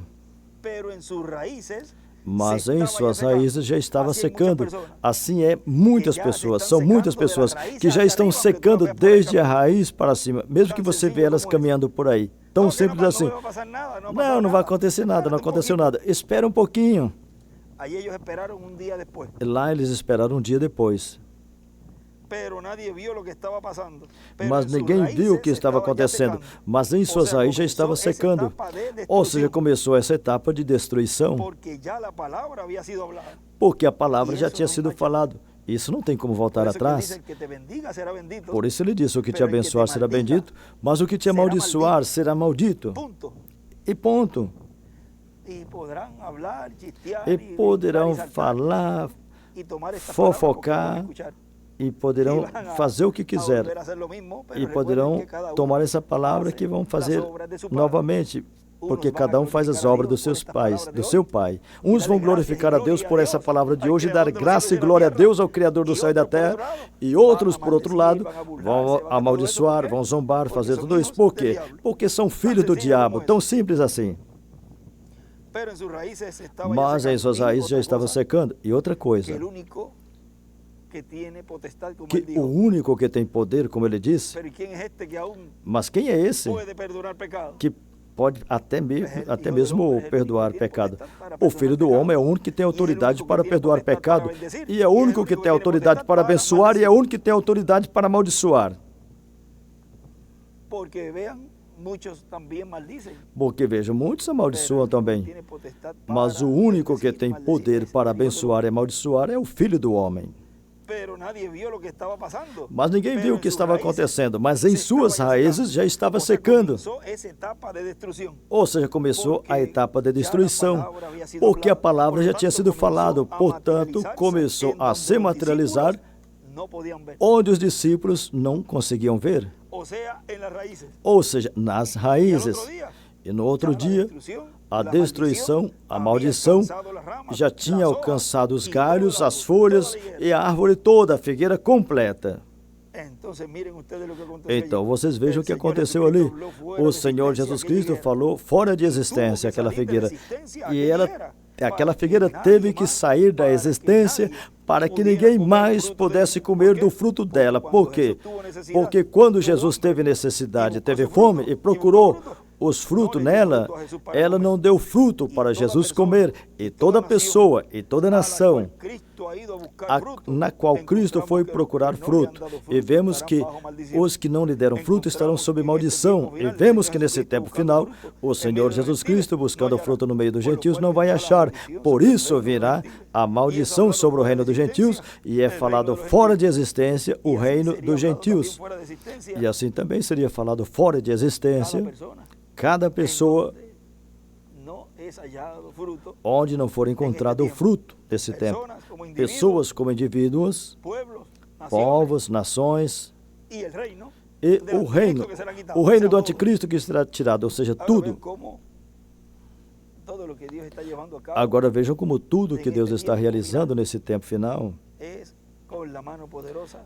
Pero en sus raíces Mas se em estaba suas ya secando. raízes já estava Así hay muchas secando. personas Assim é, muitas que já pessoas, se são estão muitas secando de pessoas las raízes que já hacia estão arriba, porque secando tú ves por el desde a camino. raiz para cima, mesmo que Tão você vê sencillo elas como caminhando por aí. Tão No, que simples no assim. va a pasar nada, no ha pasado Não, não vai nada. acontecer nada, não Espérate um aconteceu pouquinho. nada. Espera um pouquinho. Ahí ellos esperaron un día después, Lá eles esperaram um dia depois. pero nadie vio lo que estaba pasando. Pero Mas en sus ninguém viu o que raíces estava estaba ya acontecendo. secando. Mas em O suas sea, raízes já estava comenzó esa secando. etapa de Ou seja, destrucción, começou essa etapa de destruição, porque ya la palabra había sido hablada. porque a palavra E já isso tinha não sido vai- falado. Isso não tem como voltar Por eso que atrás. dice, el que te bendiga será bendito. Por isso ele disse: o que te Pero el que te abençoar será maldiga bendito, mas o que te será amaldiçoar será maldito. Punto. E ponto. Y podrán hablar, chistear, E y poderão brincar y saltar, falar y tomar esta fofocar, palabra porque van a escuchar. e poderão Y van a- fazer o que a quiser. volver a hacer lo mismo, pero E recuerden poderão que cada uno tomar essa palavra hace que vão las fazer obras de su Padre. novamente, porque cada um faz as obras dos seus pais, do seu pai. Uns vão glorificar a Deus por essa palavra de hoje e dar graça e glória a Deus, ao Criador do céu e da terra, e outros, por outro lado, vão amaldiçoar, vão zombar, fazer tudo isso. Por quê? Porque são filhos do diabo, tão simples assim. Pero en sus raíces estaba ya Mas em secando. suas Y raízes já otra estava cosa, secando. E outra que coisa, el único que tiene potestad, como que él o dijo. único que tem poder, como ele disse, Pero ¿y quién es este que aún mas quem é esse puede perdonar pecado? que pode até mesmo perdoar pecado? O Filho do Homem é o único que tem autoridade para perdoar pecado, e é o único que tem autoridade para abençoar, e é o único que tem autoridade para amaldiçoar. Porque vean, muchos también maldicen. Porque veja, muitos pero amaldiçoam el que também, tiene potestad para mas o único que bendecir, tem maldecir, poder es para el Hijo del abençoar e amaldiçoar é o Filho do Homem. Pero nadie vio lo que estaba pasando. Mas ninguém Pero viu o en que sus estava raíces acontecendo, mas em se suas estaba ya raízes secando. já estava O sea, secando. comenzó esa etapa de destrucción. Ou seja, começou a Porque etapa de já a destruição, palavra havia sido porque a hablada. palavra já Portanto, tinha sido falado, começou a portanto, materializar-se começou em a donde se os materializar discípulos não podiam ver. onde os discípulos não conseguiam ver. O sea, en las raíces. Ou seja, nas Y al raízes. otro día, E no outro ya la dia, destrucción, a la destruição, maldición a había maldição alcançado las ramas, já las tinha hojas alcançado os y galhos, toda la- as folhas toda la higuera. e a árvore toda, a figueira completa. Entonces, miren ustedes lo que aconteceu Então, allí. vocês vejam o El que Señor aconteceu Jesucristo ali. habló fuera O de Senhor existência Jesus aquella Cristo higuera. falou fora de Tuvo existência que aquela salir de figueira. existência E aquella ela higuera. aquela figueira teve que sair da existência para que ninguém mais pudesse comer do fruto dela. Por quê? Porque quando Jesus teve necessidade, teve fome e procurou os frutos nela, ela não deu fruto para Jesus comer. E toda pessoa e toda nação na qual Cristo foi procurar fruto. E vemos que os que não lhe deram fruto estarão sob maldição. E vemos que nesse tempo final, o Senhor Jesus Cristo, buscando fruto no meio dos gentios, não vai achar. Por isso virá a maldição sobre o reino dos gentios, e é falado fora de existência o reino dos gentios. E assim também seria falado fora de existência cada pessoa onde não for encontrado o fruto desse tempo. Pessoas como indivíduos, povos, nações e o reino do anticristo que será tirado, ou seja, tudo. Agora vejam como tudo que Deus está realizando nesse tempo final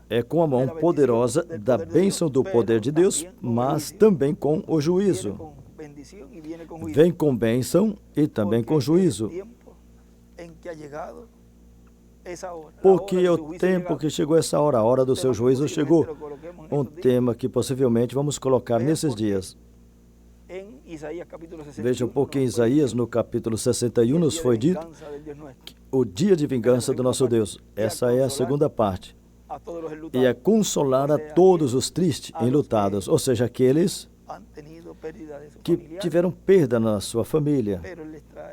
é com a mão poderosa da bênção do poder de Deus, mas também com o juízo. Vem com bênção e também com juízo. Porque é o tempo que chegou essa hora, a hora do seu juízo chegou. Um tema que possivelmente vamos colocar nesses dias. Vejam, porque em Isaías, no capítulo 61, nos foi dito o dia de vingança do nosso Deus. Essa é a segunda parte. E é consolar a todos os tristes, enlutados, ou seja, aqueles que tiveram perda na sua família,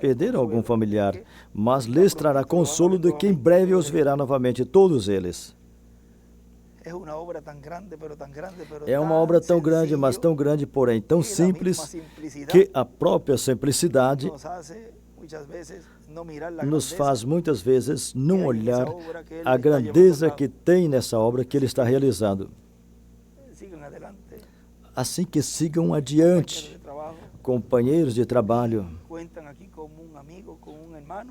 perderam algum familiar, mas lhes trará consolo de que em breve os verá novamente, todos eles. É uma obra tão grande, mas tão grande, porém tão simples, que a própria simplicidade nos faz muitas vezes não olhar a grandeza que tem nessa obra que Ele está realizando. Assim que sigam adiante, companheiros de trabalho,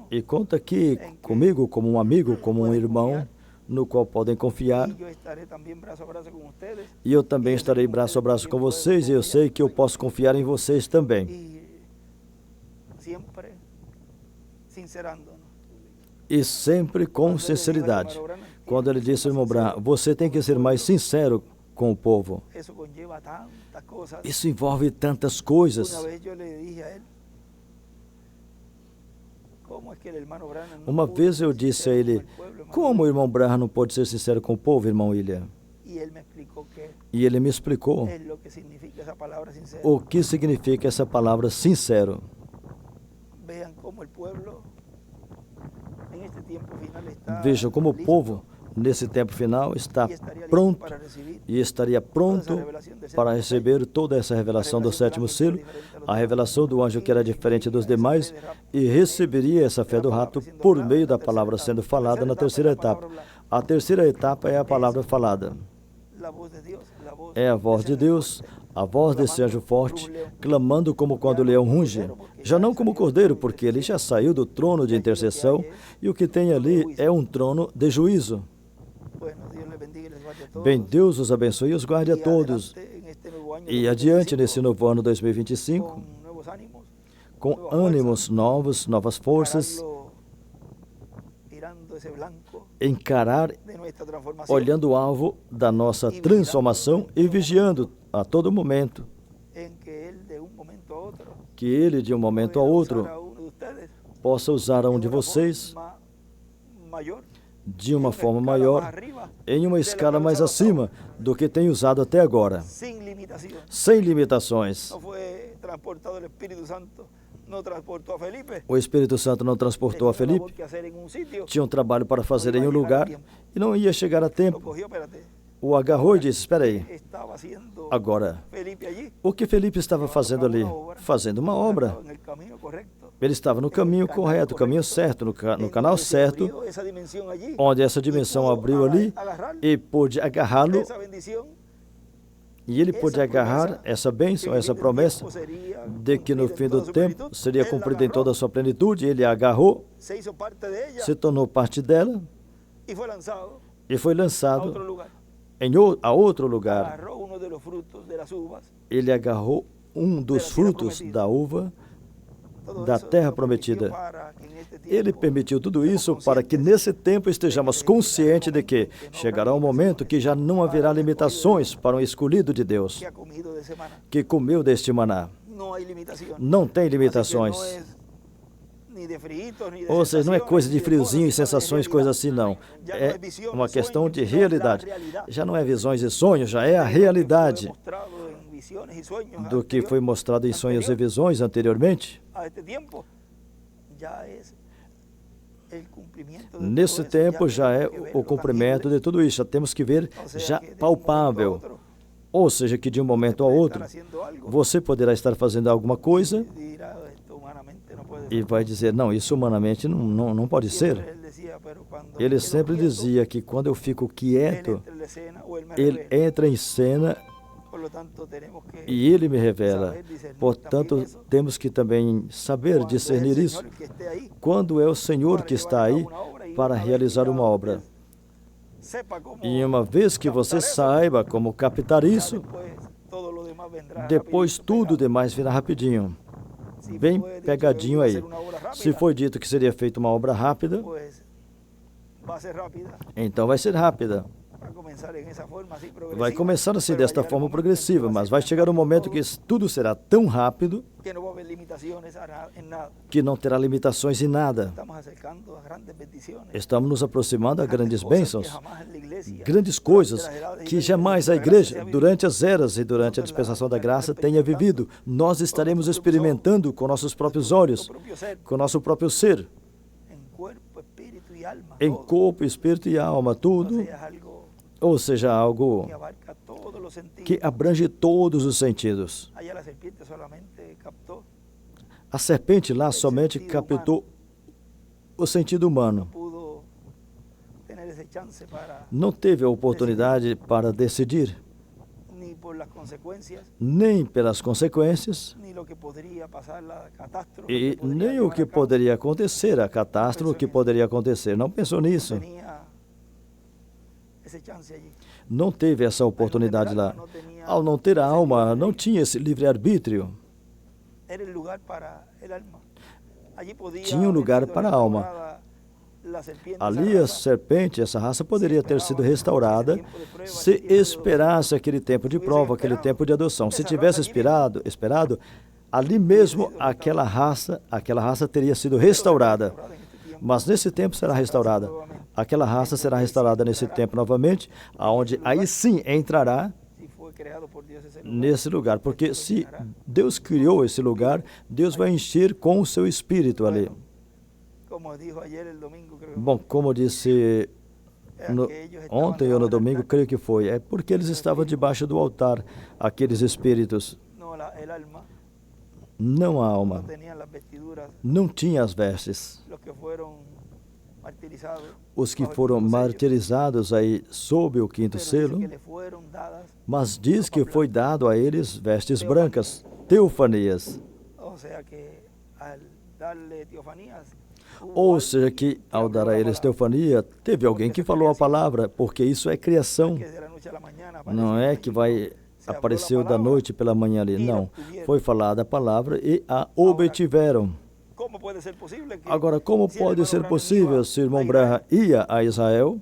e conta aqui comigo como um amigo, como um irmão, no qual podem confiar. E eu também estarei braço a braço com vocês, e eu sei que eu posso confiar em vocês também. E sempre com sinceridade. Quando ele disse, irmão Branham, você tem que ser mais sincero com o povo. Isso envolve tantas coisas. Uma vez eu disse a ele, como o irmão Branham não pode ser sincero com o povo, irmão William? E ele me explicou o que significa essa palavra sincero. Vejam como o povo, nesse tempo final, está pronto e estaria pronto para receber toda essa revelação do sétimo selo, a revelação do anjo que era diferente dos demais, e receberia essa fé do rato por meio da palavra sendo falada na terceira etapa. A terceira etapa é a palavra falada. É a voz de Deus, a voz desse anjo forte, clamando como quando o leão runge, já não como o cordeiro, porque ele já saiu do trono de intercessão, e o que tem ali é um trono de juízo. Bem, Deus os abençoe e os guarde a todos. E adiante nesse novo ano 2025, com ânimos novos, novas forças, encarar, olhando o alvo da nossa transformação e vigiando a todo momento que Ele, de um momento a outro, possa usar um de vocês de uma forma maior, em uma escala mais acima do que tem usado até agora, sem limitações. O Espírito Santo não transportou a Felipe, tinha um trabalho para fazer em um lugar e não ia chegar a tempo. O agarrou e disse, espera aí, agora, o que Felipe estava fazendo ali? Fazendo uma obra. Ele estava no caminho correto, o caminho certo, no canal certo, onde essa dimensão abriu ali e pôde agarrá-lo. E ele pôde agarrar essa bênção, essa promessa de que no fim do tempo seria cumprida em toda a sua plenitude. Ele a agarrou, se tornou parte dela e foi lançado a outro lugar. Ele agarrou um dos frutos da uva da terra prometida. Ele permitiu tudo isso para que nesse tempo estejamos conscientes de que chegará um momento que já não haverá limitações para um escolhido de Deus, que comeu deste maná. Não tem limitações. Ou seja, não é coisa de friozinho e sensações, coisa assim, não. É uma questão de realidade. Já não é visões e sonhos, já é a realidade do que foi mostrado em sonhos e visões anteriormente. Nesse tempo já é o cumprimento de tudo isso. Já temos que ver já palpável. Ou seja, que de um momento ao outro, você poderá estar fazendo alguma coisa e vai dizer, não, isso humanamente não pode ser. Ele sempre dizia que quando eu fico quieto, ele entra em cena e ele me revela. Portanto, temos que também saber discernir isso. Quando é o Senhor que está aí para realizar uma obra. E uma vez que você saiba como captar isso, depois tudo demais virá rapidinho. Bem pegadinho aí. Se foi dito que seria feita uma obra rápida, então vai ser rápida. Vai começar assim, desta forma progressiva, mas vai chegar um momento que tudo será tão rápido que não terá limitações em nada. Estamos nos aproximando a grandes bênçãos, grandes coisas que jamais a igreja, durante as eras e durante a dispensação da graça, tenha vivido. Nós estaremos experimentando com nossos próprios olhos, com nosso próprio ser, em corpo, espírito e alma, tudo. Ou seja, algo que abrange todos os sentidos. A serpente lá somente captou o sentido humano. Não teve a oportunidade para decidir, nem pelas consequências, e nem o que poderia acontecer, a catástrofe, o que poderia acontecer. Não pensou nisso. Não teve essa oportunidade lá. Ao não ter a alma, não tinha esse livre-arbítrio. Tinha um lugar para a alma. Ali a serpente, essa raça, poderia ter sido restaurada se esperasse aquele tempo de prova, aquele tempo de adoção. Se tivesse esperado, ali mesmo aquela raça teria sido restaurada. Mas nesse tempo será restaurada. Aquela raça será restaurada nesse tempo novamente, aonde aí sim entrará nesse lugar. Porque se Deus criou esse lugar, Deus vai encher com o seu espírito ali. Bom, como disse ontem ou no domingo, creio que foi, é porque eles estavam debaixo do altar, aqueles espíritos. Não a alma. Não tinha as vestes. Os que foram martirizados aí sob o quinto selo, mas diz que foi dado a eles vestes brancas, teofanias. Ou seja, que ao dar a eles teofania, teve alguém que falou a palavra, porque isso é criação. Não é que apareceu da noite pela manhã ali, não. Foi falada a palavra e a obtiveram. Agora, como pode ser possível se o irmão Branham ia a Israel?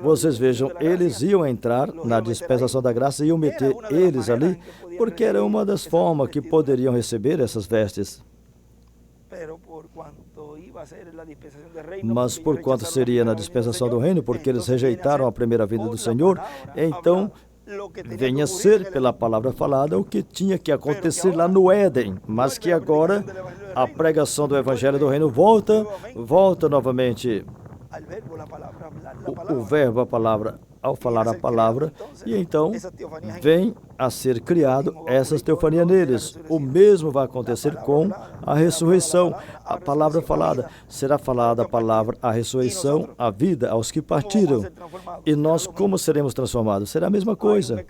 Vocês vejam, eles iam entrar na dispensação da graça e iam meter eles ali, porque era uma das formas que poderiam receber essas vestes. Mas por quanto seria na dispensação do reino, porque eles rejeitaram a primeira vinda do Senhor, então venha ser pela palavra falada o que tinha que acontecer lá no Éden, mas que agora a pregação do Evangelho do Reino volta novamente. O verbo, a palavra, ao falar a palavra, e então vem a ser criado essas teofanias neles. O mesmo vai acontecer com a ressurreição. A palavra falada, será falada a palavra, a ressurreição, a vida aos que partiram. E nós como seremos transformados? Será a mesma coisa.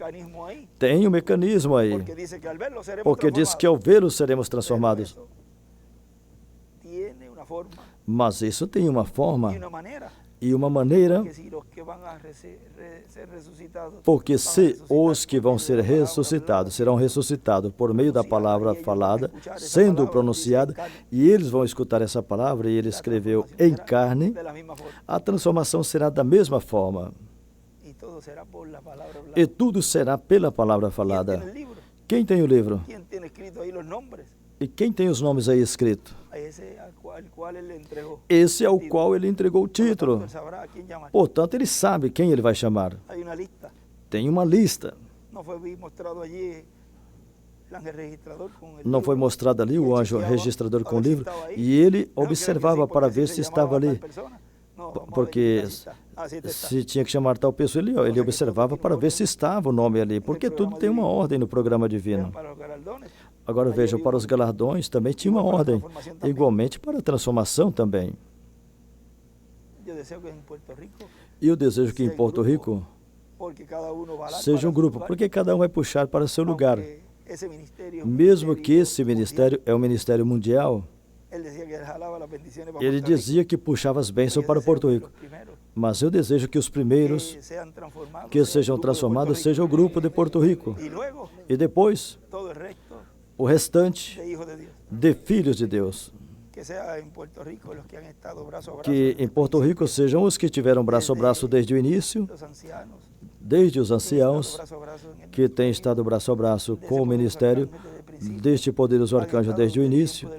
Tem um mecanismo aí, porque diz que ao vê-lo seremos transformados. Mas isso tem uma forma E uma maneira, porque se os que vão ser ressuscitados serão ressuscitados por meio da palavra falada, sendo pronunciada, e eles vão escutar essa palavra, e ele escreveu em carne, a transformação será da mesma forma. E tudo será pela palavra falada. Quem tem o livro? E quem tem os nomes aí escritos? Esse ao qual ele entregou o título. Portanto, ele sabe quem ele vai chamar. Tem uma lista. Não foi mostrado ali o anjo registrador com o livro, e ele observava para ver se estava ali. Porque se tinha que chamar tal pessoa, ele observava para ver se estava o nome ali, porque tudo tem uma ordem no programa divino. Agora vejam, para os galardões também tinha uma ordem, igualmente para a transformação também. E eu desejo que em Porto Rico seja um grupo, porque cada um vai puxar para seu lugar. Mesmo que esse ministério é um ministério mundial, ele dizia que puxava as bênçãos para Porto Rico. Mas eu desejo que os primeiros que sejam transformados sejam o grupo de Porto Rico. E depois, o restante de filhos de Deus. Que em Porto Rico sejam os que tiveram braço a braço desde o início, desde os anciãos, que têm estado braço a braço com o ministério, deste poderoso arcanjo desde o início.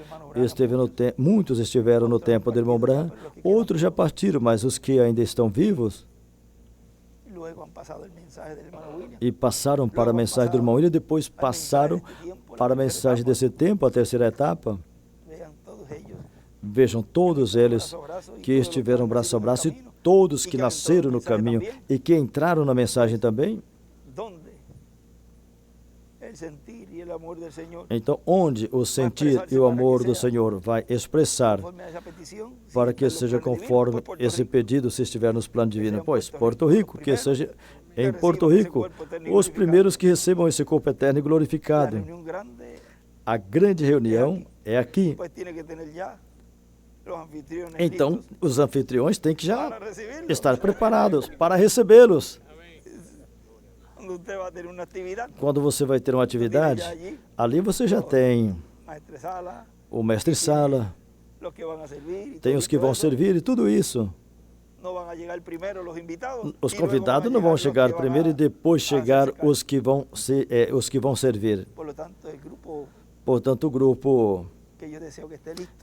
Muitos estiveram no tempo do irmão Branham, outros já partiram, mas os que ainda estão vivos e passaram para a mensagem do irmão William, depois passaram para a mensagem desse tempo, a terceira etapa. Vejam todos eles que estiveram braço a braço e todos que nasceram no caminho e que entraram na mensagem também. Então, onde o sentir e o amor do Senhor vai expressar para que seja conforme esse pedido, se estiver nos planos divinos? Pois, Porto Rico, que seja em Porto Rico, os primeiros que recebam esse corpo eterno e glorificado. A grande reunião é aqui. Então, os anfitriões têm que já estar preparados para recebê-los. Quando você vai ter uma atividade, ali você já tem o mestre-sala, tem os que vão servir e tudo isso. Os convidados não vão chegar primeiro e depois chegar os que vão servir. Portanto, o grupo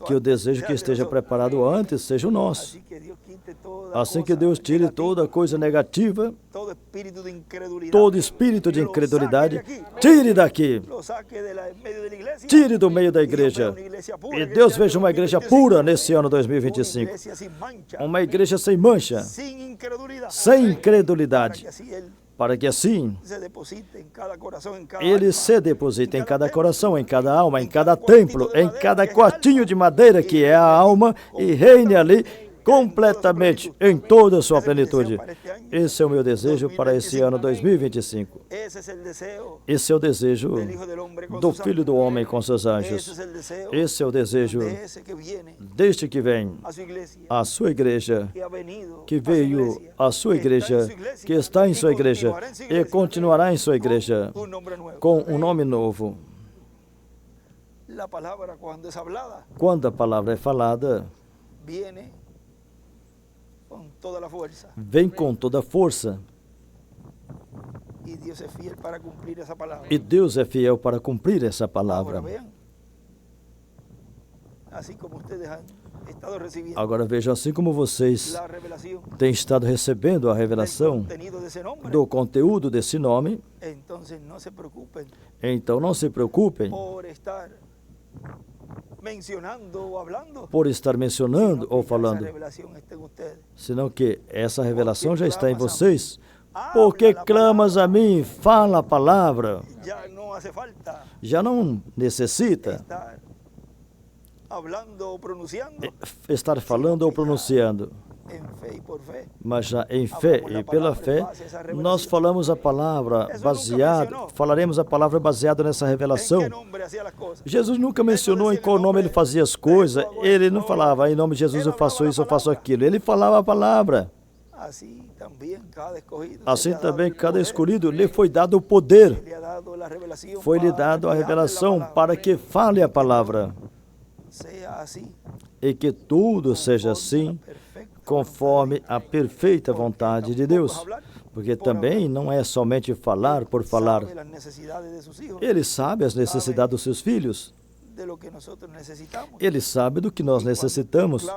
que eu desejo que esteja preparado antes seja o nosso. Assim que Deus tire toda coisa negativa, todo espírito de incredulidade, tire daqui, tire do meio da igreja. E Deus veja uma igreja pura nesse ano 2025. Uma igreja sem mancha, sem incredulidade. Para que assim ele se deposite em cada coração, em cada alma, em cada templo, em cada quartinho de madeira que é a alma e reine ali completamente em toda a sua plenitude. Esse é o meu desejo para esse ano 2025. Esse é o desejo do Filho do Homem com seus anjos. Esse é o desejo deste que vem à sua igreja, que veio à sua igreja, que está em sua igreja e continuará em sua igreja com um nome novo. Quando a palavra é falada, vem com toda a força. E Deus é fiel para cumprir essa palavra. Agora vejam, assim como vocês têm estado recebendo a revelação do conteúdo desse nome, então não se preocupem por estar mencionando ou falando, senão que essa revelação já está em vocês. Porque clamas a mim, fala a palavra. Já não necessita estar falando ou pronunciando, Mas já em fé e pela fé, nós falamos a palavra falaremos a palavra baseada nessa revelação. Jesus nunca mencionou em qual nome ele fazia as coisas. Ele não falava, em nome de Jesus eu faço isso, eu faço aquilo. Ele falava a palavra. Assim também cada escolhido lhe foi dado o poder. Foi-lhe dado a revelação para que fale a palavra. E que tudo seja assim, conforme a perfeita vontade de Deus. Porque também não é somente falar por falar. Ele sabe as necessidades dos seus filhos. Ele sabe do que nós necessitamos.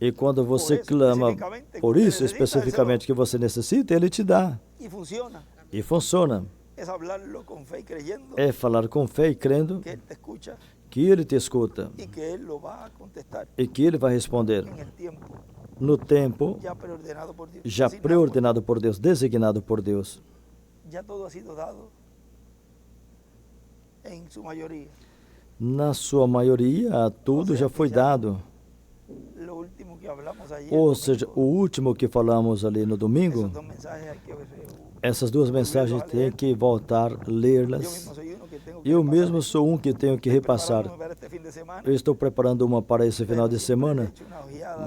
E quando você clama por isso, especificamente que você necessita, Ele te dá. E funciona. É falar com fé e crendo que Ele te escuta e que Ele vai responder no tempo já preordenado por Deus, designado por Deus. Na sua maioria, tudo já foi dado. Ou seja, o último que falamos ali no domingo, essas duas mensagens têm que voltar, lê-las. Eu mesmo sou um que tenho que repassar. Eu estou preparando uma para esse final de semana,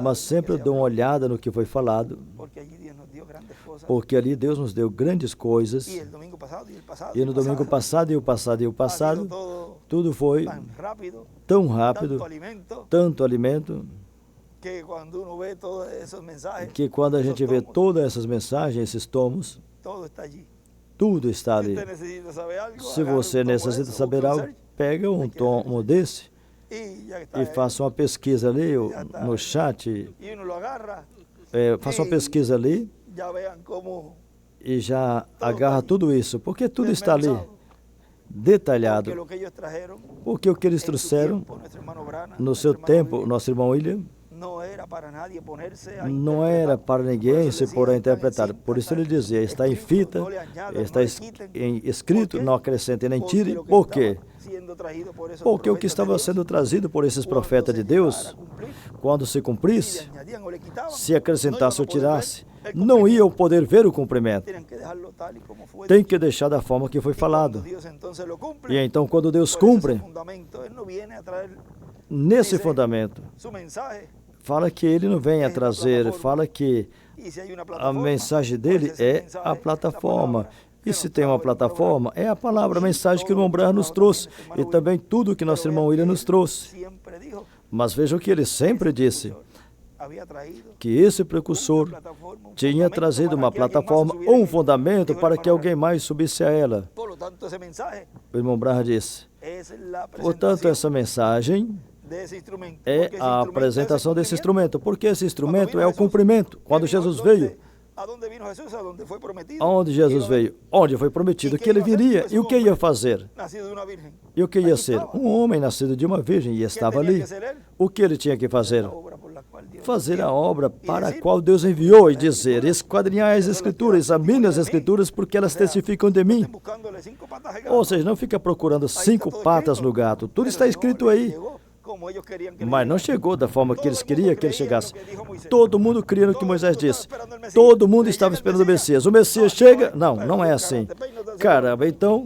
mas sempre dou uma olhada no que foi falado, porque ali Deus nos deu grandes coisas. E no domingo passado, e o passado, e o passado, tudo foi tão rápido, tanto alimento, que quando a gente vê todas essas mensagens, esses tomos, tudo está ali. Se você necessita saber algo, pega um tomo desse e faça uma pesquisa ali no chat. Faça uma pesquisa ali e já agarra tudo isso, porque tudo está ali, detalhado. Porque o que eles trouxeram no seu tempo, nosso irmão William, não era para ninguém se pôr a interpretar. Por isso ele dizia, está em fita, está escrito, não acrescente nem tire. Por quê? Porque o que estava sendo trazido por esses profetas de Deus, quando se cumprisse, se acrescentasse ou tirasse, não ia poder ver o cumprimento. Tem que deixar da forma que foi falado. E então, quando Deus cumpre, nesse fundamento, fala que ele não vem a trazer, fala que a mensagem dele é a plataforma. E se tem uma plataforma, é a palavra, a mensagem que o irmão Branham nos trouxe. E também tudo que nosso irmão William nos trouxe. Mas veja o que ele sempre disse, que esse precursor tinha trazido uma plataforma ou um fundamento para que alguém mais subisse a ela. O irmão Branham disse, portanto, essa mensagem é a apresentação desse instrumento, porque esse instrumento é o cumprimento. Quando Jesus veio, aonde Jesus veio? Onde foi prometido que ele viria. E o que ia fazer? E o que ia ser? Um homem nascido de uma virgem, e estava ali. O que ele tinha que fazer? Fazer a obra para a qual Deus enviou e dizer, esquadrinhar as Escrituras, examine as Escrituras, porque elas testificam de mim. Ou seja, não fica procurando 5 patas no gato. Tudo está escrito aí. Mas não chegou da forma que eles queriam que ele chegasse. Todo mundo cria no que Moisés disse. Todo mundo estava esperando o Messias. O Messias chega? Não, não é assim. Caramba, então...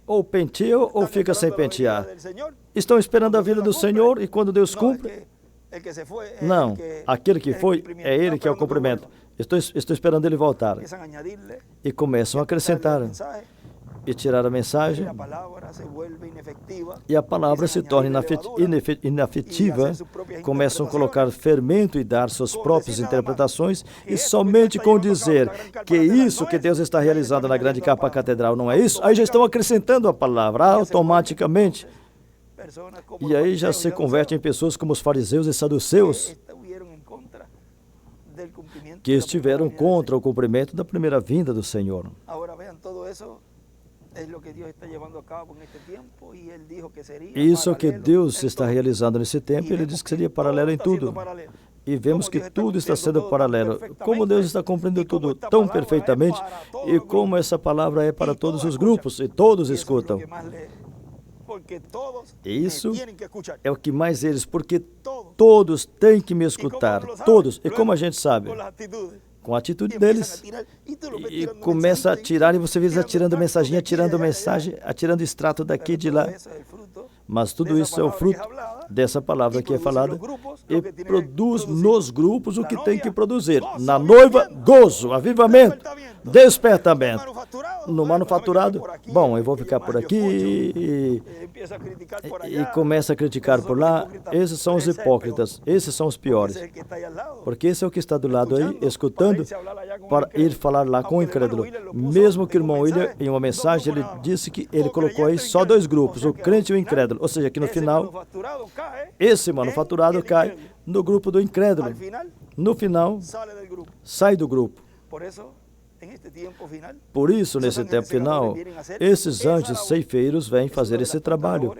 Ou penteia ou fica sem pentear. Estão esperando a vinda do Senhor e quando Deus cumpre... Não, aquele que foi, é ele que é o cumprimento. Estou esperando ele voltar. E começam a acrescentar e tirar a mensagem, e a palavra se torna inafetiva, começam a colocar fermento e dar suas próprias interpretações, e somente com dizer que isso que Deus está realizando na grande capa catedral não é isso, aí já estão acrescentando a palavra automaticamente, e aí já se converte em pessoas como os fariseus e saduceus, que estiveram contra o cumprimento da primeira vinda do Senhor. Isso é o que Deus está realizando nesse tempo, ele disse que seria paralelo em tudo. E vemos que tudo está sendo paralelo. Como Deus está cumprindo tudo tão perfeitamente, e como essa palavra é para todos os grupos, e todos escutam. Isso é o que mais eles, porque todos têm que me escutar, todos. E como a gente sabe? Com a atitude deles. E começa a tirar, e você vê eles atirando mensagem, atirando extrato daqui e de lá. Mas tudo isso é o fruto dessa palavra que é falada e produz nos grupos o que tem que produzir. Na noiva, gozo, avivamento, despertamento. No manufaturado, bom, eu vou ficar por aqui e começa a criticar por lá. Esses são os hipócritas, esses são os piores. Porque esse é o que está do lado aí, escutando, para ir falar lá com o incrédulo. Mesmo que o irmão William, em uma mensagem, ele disse que ele colocou aí só dois grupos, o crente e o incrédulo. Ou seja, que no final, esse manufaturado cai no grupo do incrédulo. No final, sai do grupo. Por isso, nesse tempo final, esses anjos ceifeiros vêm fazer esse trabalho.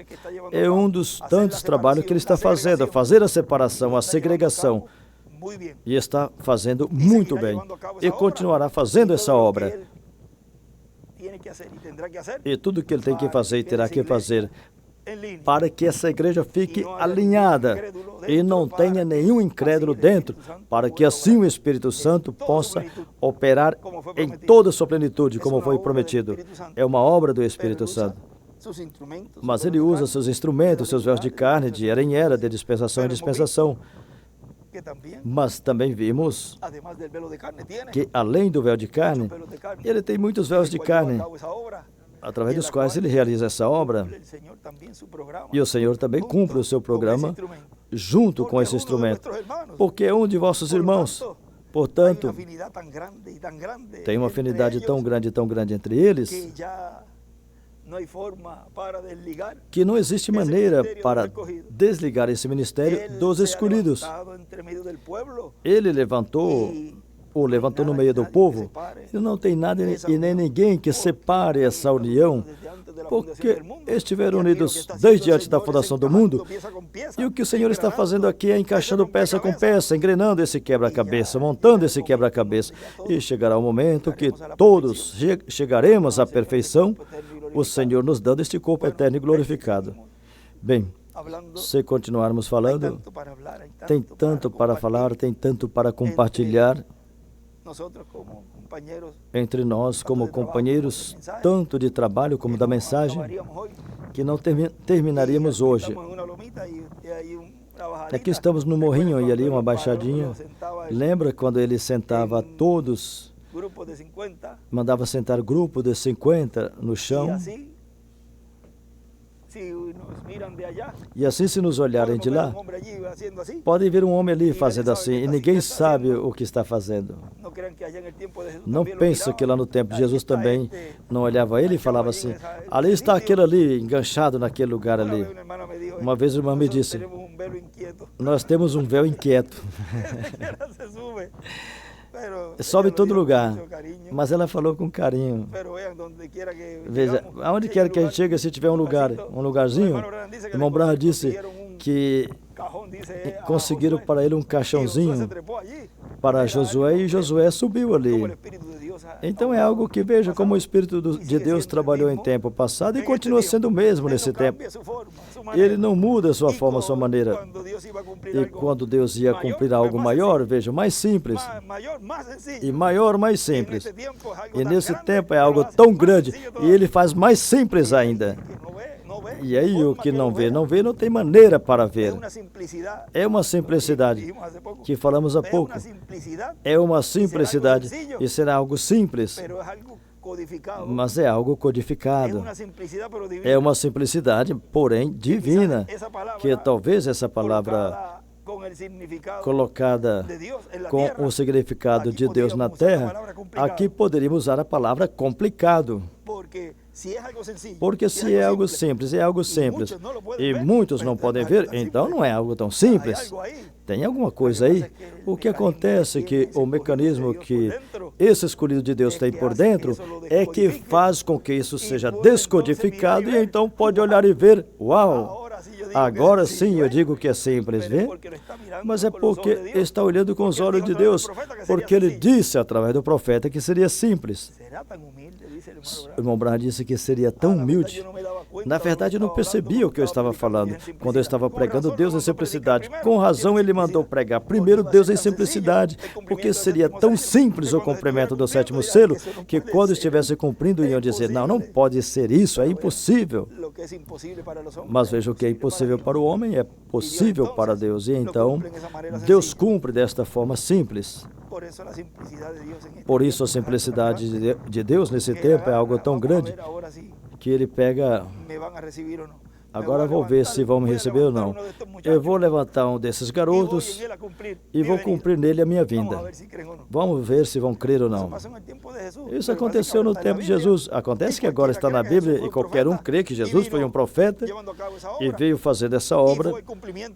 É um dos tantos trabalhos que ele está fazendo, fazer a separação, a segregação. E está fazendo muito bem. E continuará fazendo essa obra. E tudo que ele tem que fazer e terá que fazer para que essa igreja fique alinhada e não tenha nenhum incrédulo dentro, para que assim o Espírito Santo possa operar em toda a sua plenitude, como foi prometido. É uma obra do Espírito Santo. Mas ele usa seus instrumentos, seus véus de carne, de era em era, de dispensação em dispensação. Mas também vimos que, além do véu de carne, ele tem muitos véus de carne, através dos quais ele realiza essa obra. E o Senhor também cumpre o seu programa junto com esse instrumento, porque é um de vossos irmãos. Portanto, tem uma afinidade tão grande entre eles, que não existe maneira para desligar esse ministério dos escolhidos. Ele levantou no meio do povo, e não tem nada e nem ninguém que separe essa união, porque estiveram unidos desde antes da fundação do mundo, e o que o Senhor está fazendo aqui é encaixando peça com peça, engrenando esse quebra-cabeça, montando esse quebra-cabeça, e chegará o momento que todos chegaremos à perfeição, o Senhor nos dando este corpo eterno e glorificado. Bem, se continuarmos falando, tem tanto para falar, tem tanto para compartilhar entre nós, como companheiros, tanto de trabalho como da mensagem, que não terminaríamos hoje. Aqui estamos no morrinho e ali uma baixadinha. Lembra quando ele sentava todos, mandava sentar grupo de 50 no chão? E assim, se nos olharem de lá, podem ver um homem ali fazendo assim, e ninguém sabe o que está fazendo. Não pensa que lá no tempo de Jesus também não olhava ele e falava assim, ali está aquele ali, enganchado naquele lugar ali. Uma vez o irmão me disse, nós temos um véu inquieto. Sobe em todo lugar, mas ela falou com carinho. Veja, aonde quer que a gente chegue, se tiver um lugarzinho, o irmão Branham disse que conseguiram para ele um caixãozinho para Josué, e Josué subiu ali. Então é algo que, veja, como o Espírito de Deus trabalhou em tempo passado e continua sendo o mesmo nesse tempo. Ele não muda a sua forma, a sua maneira. E quando Deus ia cumprir algo maior, veja, mais simples. E maior, mais simples. E nesse tempo é algo tão grande, e ele faz mais simples ainda. E aí o que não vê, não tem maneira para ver. É uma simplicidade que falamos há pouco. É uma simplicidade e será algo simples, mas é algo codificado. É uma simplicidade, porém divina, que talvez essa palavra colocada com o significado de Deus na terra, aqui poderíamos usar a palavra complicado. Porque se é algo simples, e muitos não podem ver, então não é algo tão simples. Tem alguma coisa aí? O que acontece é que o mecanismo que esse escolhido de Deus tem por dentro é que faz com que isso seja descodificado, e então pode olhar e ver, uau! Agora sim eu digo que é simples, vê? Mas é porque está olhando com os olhos de Deus, porque ele disse através do profeta que seria simples. O irmão Branham disse que seria tão humilde. Na verdade, eu não percebia o que eu estava falando. Quando eu estava pregando Deus em simplicidade, com razão ele mandou pregar primeiro Deus em simplicidade, porque seria tão simples o cumprimento do sétimo selo, que quando estivesse cumprindo iam dizer, não pode ser isso, é impossível. Mas veja, o que é impossível para o homem é possível para Deus. E então, Deus cumpre desta forma simples. Por isso a simplicidade de Deus nesse tempo é algo tão grande que ele pega... Agora vou ver se vão me receber ou não. Eu vou levantar um desses garotos e vou cumprir nele a minha vinda. Vamos ver se vão crer ou não. Isso aconteceu no tempo de Jesus. Acontece que agora está na Bíblia e qualquer um crê que Jesus foi um profeta e veio fazendo essa obra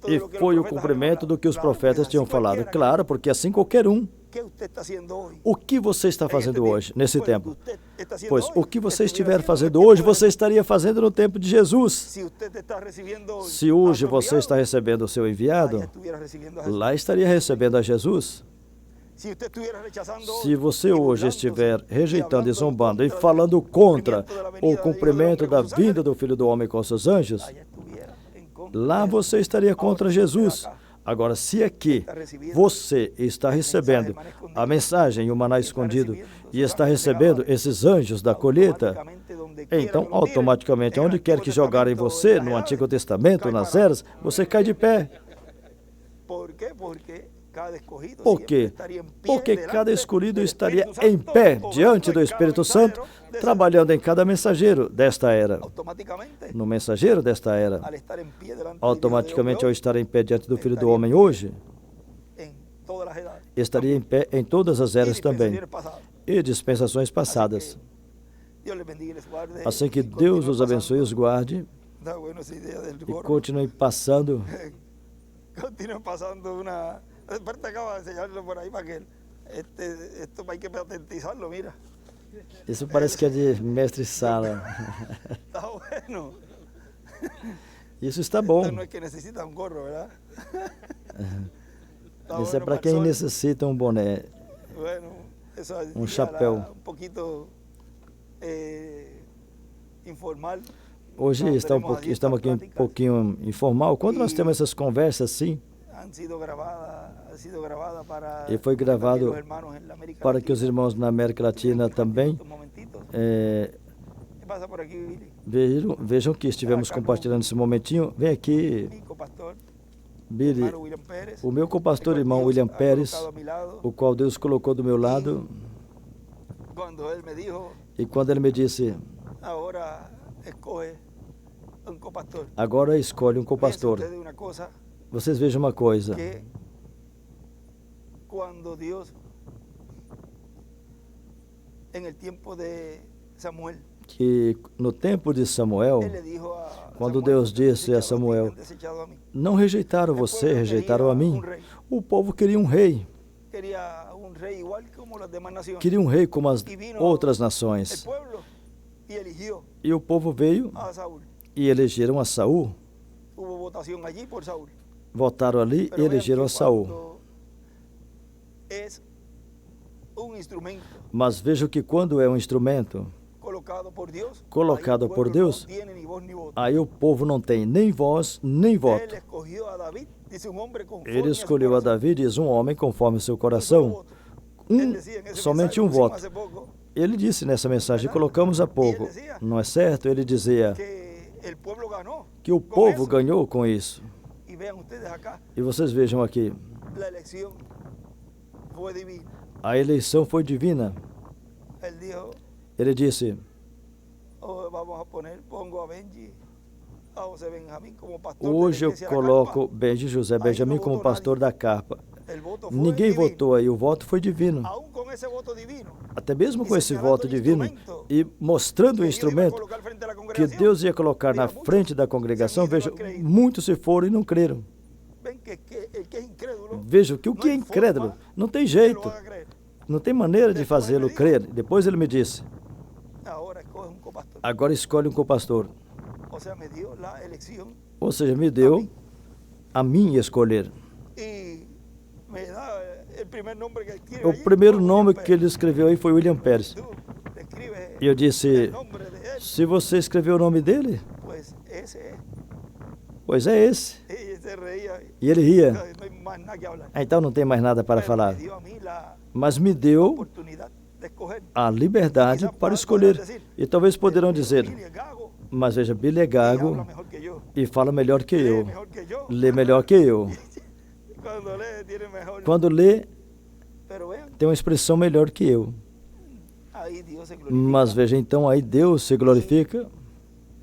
e foi o cumprimento do que os profetas tinham falado. Claro, porque assim qualquer um. O que você está fazendo hoje, nesse tempo? Pois o que você estiver fazendo hoje, você estaria fazendo no tempo de Jesus. Se hoje você está recebendo o seu enviado, lá estaria recebendo a Jesus. Se você hoje estiver rejeitando e zombando e falando contra o cumprimento da vinda do Filho do Homem com seus anjos, lá você estaria contra Jesus. Agora, se aqui você está recebendo a mensagem, o maná escondido, e está recebendo esses anjos da colheita, então, automaticamente, onde quer que jogarem você, no Antigo Testamento, nas eras, você cai de pé. Por quê? Porque cada escolhido estaria em pé diante do Espírito Santo, trabalhando em cada mensageiro desta era. No mensageiro desta era, automaticamente, ao estar em pé diante do Filho do Homem hoje, estaria em pé em todas as eras também, e dispensações passadas. Assim que Deus os abençoe e os guarde, e continue passando. Después acaba de enseñarlo por ahí para que esto hay que patentizarlo, mira. Isso parece que é de mestre-sala. Está bueno. Isso está bom. Esto no es que necesita un gorro, ¿verdad? Isso é para quem necessita um boné, um chapéu. Um pouquinho informal. Hoje estamos aqui um pouquinho informal. Quando nós temos essas conversas assim, e foi gravado para que os irmãos na América Latina também vejam que estivemos compartilhando esse momentinho. Vem aqui, Billy, o meu compastor irmão William Pérez, o qual Deus colocou do meu lado. E quando ele me disse, agora escolhe um compastor. Vocês vejam uma coisa. Quando Deus, em tempo de Samuel, que no tempo de Samuel, quando Deus disse a Samuel, não rejeitaram você, rejeitaram a mim. O povo queria um rei. Queria um rei como as outras nações. E o povo veio e elegeram a Saul. Votaram ali e elegeram a Saul. Mas veja que quando é um instrumento colocado por Deus, aí o povo não tem nem voz, nem voto. Ele escolheu a Davi, diz, um homem conforme o seu coração. Somente um voto. Ele disse nessa mensagem, colocamos há pouco, não é certo? Ele dizia que o povo ganhou com isso. E vocês vejam aqui, a eleição foi divina. Ele disse, hoje eu coloco José Benjamim como pastor da carpa. Ninguém votou aí, o voto foi divino. Até mesmo com esse voto divino e mostrando o instrumento que Deus ia colocar na frente da congregação, veja, muitos se foram e não creram. Veja que o que é incrédulo não tem jeito, não tem maneira de fazê-lo crer. Depois ele me disse, agora escolhe um compastor. Ou seja, me deu a mim escolher. O primeiro nome que ele escreveu aí foi William Pérez. E eu disse, el nombre de él, se você escreveu o nome dele, pues ese es. pois é esse. Y se reía. E ele ria. No hay más nada que hablar. Então não tem mais nada para Pero falar. me dio a mí la Mas me deu oportunidad de escoger. a liberdade para escolher. E talvez poderão dizer, Billy es gago mas veja, Billy é y gago habla mejor que yo. e fala melhor que Lee eu. mejor que yo. Lê melhor que eu. Cuando lee tiene mejor. Quando lê, Pero vean, tem uma expressão melhor que eu. ahí Dios se glorifica. Mas veja, então aí Deus se glorifica.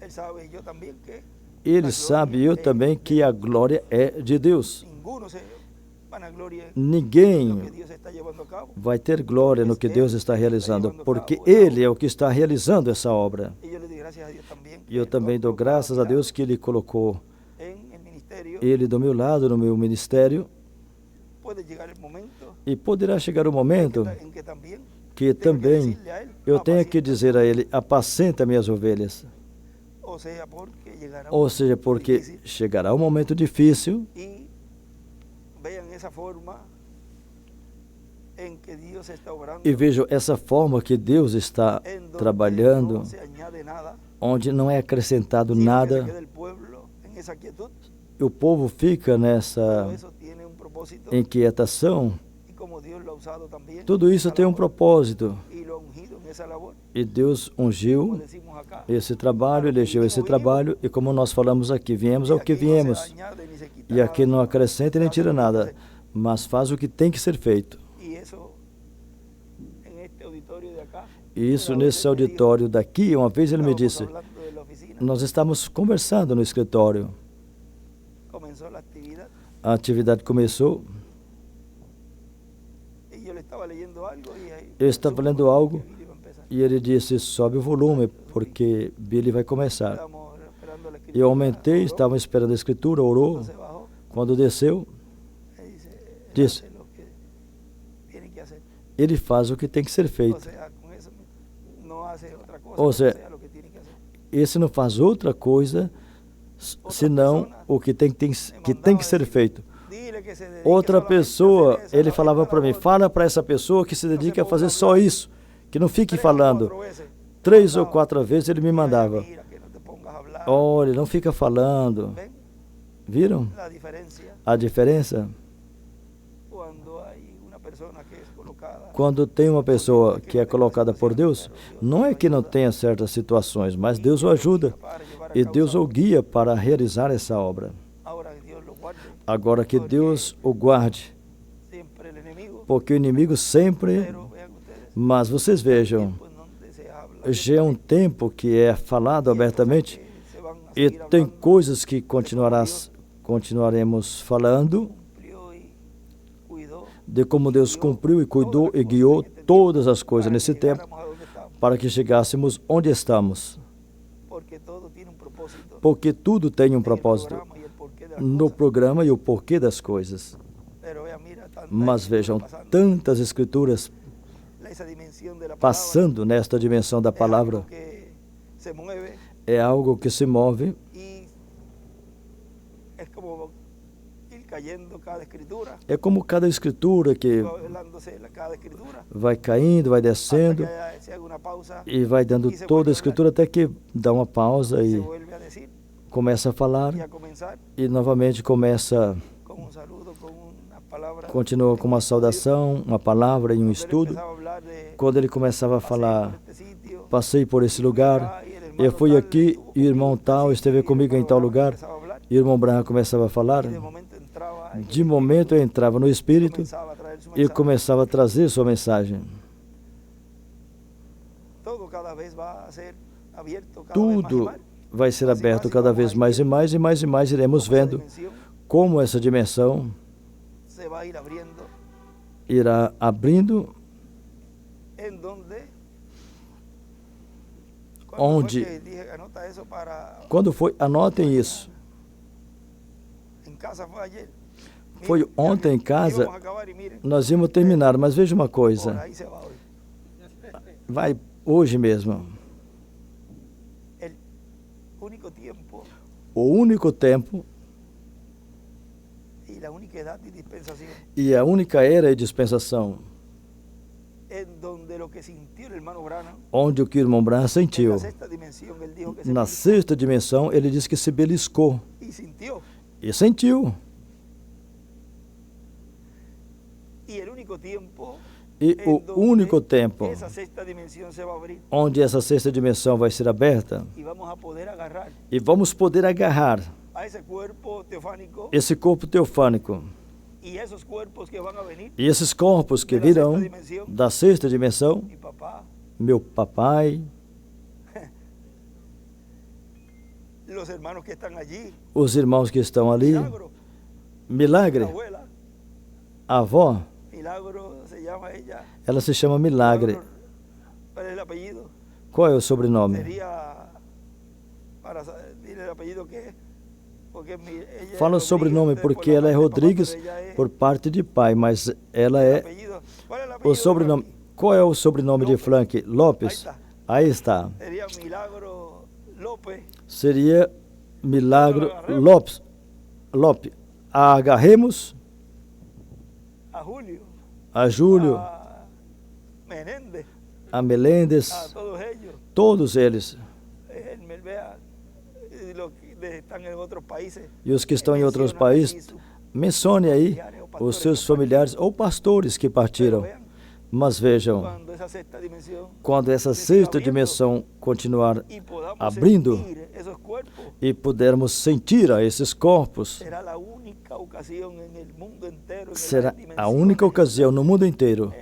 Él sabe, yo también, que Ele sabe, eu também, que a glória é de Deus. ninguno se vanagloria en lo que Ninguém Dios está llevando a cabo. vai ter glória no que Deus está realizando, porque Ele é o que está realizando essa obra. Y yo le doy gracias a Dios también. E eu também dou graças a Deus que Ele colocou En el ministerio Ele do meu lado, no meu ministério, puede llegar el momento e poderá chegar o momento en que también que tengo que também decirle a él, eu tenha que "Apacenta". dizer a Ele, apacenta minhas ovelhas. O sea, porque llegará un Ou seja, momento porque difícil. chegará um momento difícil Y vean esa forma en que Dios está obrando, e vejam essa forma que Deus está en donde trabalhando, no se añade nada, onde não é acrescentado sino que se nada, queda el pueblo en esa quietud. o povo fica Todo nessa eso tiene un propósito, inquietação. y como Dios lo ha usado también, Tudo isso esa tem um labor, propósito. y lo ha ungido en esa labor, E Deus como ungiu decimos acá. esse trabalho, elegeu esse trabalho, e como nós falamos aqui, viemos ao Y que aquí no se viemos. añade ni se quita E aqui nada, não acrescenta nem hace tira lo que hay que nada, hacer. mas faz o que tem que ser feito. Y eso en este auditorio de acá. E isso una vez nesse él me dijo, auditório daqui, uma vez ele me estábamos disse, hablando de la oficina, nós estávamos conversando no escritório. comenzó la actividad A atividade começou, y yo le estaba leyendo algo y ahí eu estava lendo algo que Billy iba a empezar. e ele disse, sobe o volume, porque Billy vai começar. Estábamos esperando la escritura, Eu aumentei, oró, estava esperando a escritura, orou. se bajó Quando desceu, y dice, él Dice, hace lo que tiene que hacer. ele faz o que tem que ser O feito. sea, con eso no hace otra cosa, O que sea, sea lo que tiene que hacer. Esse não faz outra coisa, senão o que tem que ser feito. Dile que se dedique Outra solamente a pessoa, hacer eso, ele a falava esta para mim, labor. fala para essa pessoa que se dedique a fazer só isso, que não fique 3 o falando. 4 veces 3 ou mandaba. 4 vezes ele me mandava, Mira, que no te pongas a hablar. olha, não fica falando. ¿Ven Viram la diferencia a diferença? cuando hay una persona que es colocada? Quando tem uma pessoa que é colocada por Deus, não é que não tenha certas situações, mas Deus o ajuda para llevar a e cabo Deus esa o obra. guia para realizar essa obra. Ahora que Dios lo guarde, Agora que Deus o guarde, siempre el enemigo, porque o inimigo sempre, pero vean ustedes, mas vocês vejam, tiempo en donde se habla já é um tempo que é falado abertamente que se van a e seguir tem hablando, coisas que continuaremos falando cumplió y cuidó de como Deus cumpriu e cuidou e guiou todas as coisas nesse tempo llegáramos a donde estamos, para que chegássemos onde estamos. porque todo tiene un propósito. Porque tudo tem um en el propósito programa y el porqué de las no cosas. programa e o porquê das coisas. Pero vea, mira, tanta Mas escritura vejam, pasando, tantas escrituras esa dimensión de la palabra passando nesta dimensão da es palavra. algo que se mueve É algo que se move y es como ir cayendo cada escritura, é como cada escritura que va hablándose cada escritura, vai caindo, vai hasta descendo que se haga una pausa e vai dando toda a escritura até que dá uma pausa y se e vuelve a decir começa a falar y a comenzar e novamente começa, con un saludo, con una palabra. continua com uma saudação, uma palavra e um Cuando él estudo. empezaba a hablar de, Quando ele começava a pasé falar, por este sitio, passei por esse lugar, y el hermano eu fui tal aqui estuvo e o irmão conmigo, tal así, esteve y el comigo em hermano tal Branham lugar, empezaba a hablar, e o irmão Branham começava a falar. y de momento entraba en el De momento eu entrava no Espírito comenzaba a traer su e mensaje. começava a trazer sua mensagem. Todo cada vez va a ser abierto, cada vez más y Tudo más. vai ser aberto cada vez mais e mais e mais e mais iremos Como esa vendo dimensión como essa dimensão se va a ir abriendo, irá abrindo, en donde Onde? fue que dije, anota eso para quando foi, anotem isso, en casa fue ayer. foi Miren, ontem em ya casa, íbamos a acabar y miren, nós íamos terminar, mas veja uma por coisa, ahí se va hoy. vai hoje mesmo, El único tiempo o único tempo y la única edad y dispensación e a única era e dispensação onde o que o irmão Branham sentiu. Na sexta dimensão, ele disse que se beliscou. E sentiu. E o único tempo onde essa sexta dimensão vai ser aberta e vamos poder agarrar esse corpo teofânico e esses corpos que virão da sexta dimensão, meu papai, os irmãos que estão ali, Milagre, a avó, ela se chama Milagre. Qual é o sobrenome? Fala o sobrenome porque ela é Rodrigues por parte de pai, mas ela é o sobrenome. Qual é o sobrenome de Frank? Lopes. Aí está. Seria Milagro Lopes. Agarremos a Júlio, a Meléndez, todos eles. E os que estão em outros países, mencione aí os seus familiares ou pastores que partiram. Mas vejam, quando essa sexta dimensão continuar abrindo e pudermos sentir a esses corpos, será a única ocasião no mundo inteiro,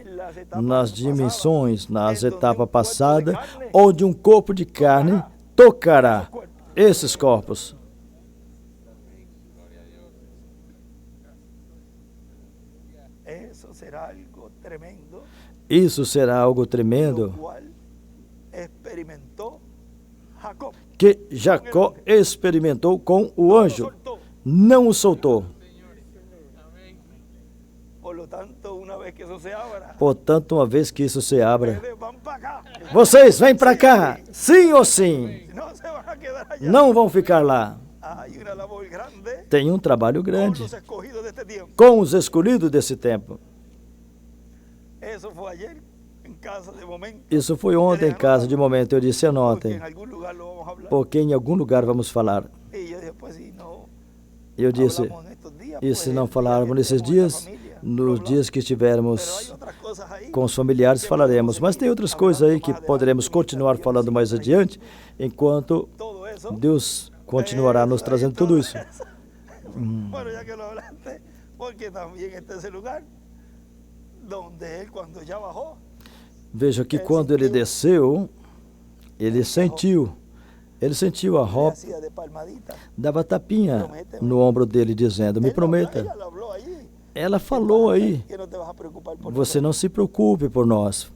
nas dimensões, nas etapas passadas, onde um corpo de carne tocará esses corpos. Isso será algo tremendo que Jacó experimentou com o anjo. Não o soltou. Portanto, uma vez que isso se abra, vocês vêm para cá, sim ou sim. Não vão ficar lá. Tem um trabalho grande com os escolhidos desse tempo. Isso foi ontem em casa de momento. Eu disse, anotem, porque em algum lugar vamos falar. Eu disse, e se não falarmos nesses dias, nos dias que estivermos com os familiares falaremos. Mas tem outras coisas aí que poderemos continuar falando mais adiante, enquanto Deus continuará nos trazendo tudo isso. Veja que quando ele desceu, ele sentiu a roupa, dava tapinha no ombro dele, dizendo, me prometa. Ela falou aí, você não se preocupe por nós.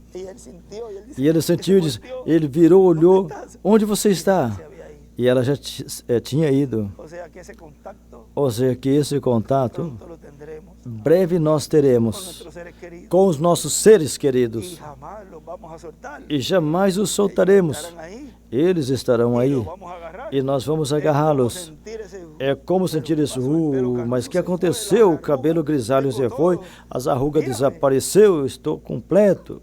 E ele sentiu, ele virou, olhou, onde você está? E ela já tinha ido. Ou seja, que esse contato, breve nós teremos com os nossos seres queridos. E jamais os soltaremos. Eles estarão aí. E nós vamos agarrá-los. É como sentir isso. Mas o que aconteceu? O cabelo grisalho se foi, as arrugas desapareceu, eu estou completo.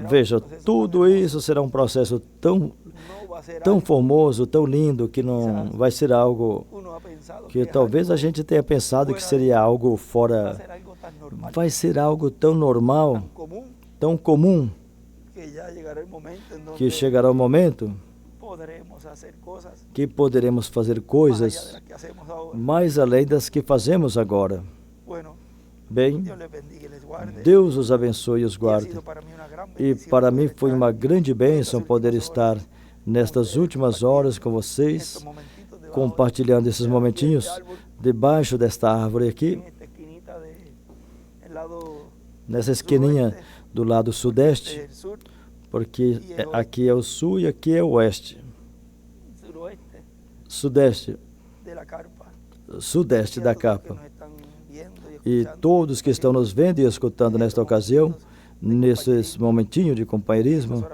Veja, tudo isso será um processo tão formoso, tão lindo, que não vai ser algo que talvez a gente tenha pensado que seria algo fora. Vai ser algo tão normal, tão comum, que chegará o momento que poderemos fazer coisas mais além das que fazemos agora. Bem, Deus os abençoe e os guarde. E para mim foi uma grande bênção poder estar nestas últimas horas com vocês, compartilhando esses momentinhos debaixo desta árvore aqui, nessa esquininha do lado sudeste, porque aqui é o sul e aqui é o oeste. Sudeste da capa. E todos que estão nos vendo e escutando nesta ocasião, nesses momentinhos de companheirismo,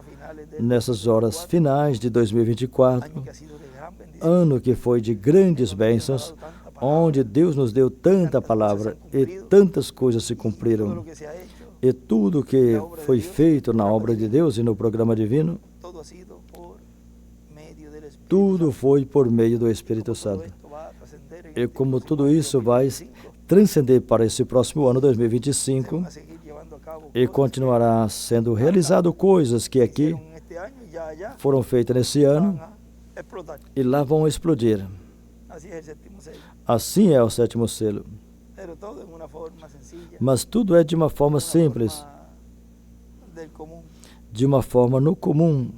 nessas horas finais de 2024, ano que foi de grandes bênçãos, onde Deus nos deu tanta palavra e tantas coisas se cumpriram. E tudo que foi feito na obra de Deus e no programa divino, tudo foi por meio do Espírito Santo. E como tudo isso vai transcender para esse próximo ano, 2025, e continuará sendo realizado coisas que aqui foram feitas nesse ano e lá vão explodir. Assim é o sétimo selo. Mas tudo é de uma forma simples, de uma forma no comum.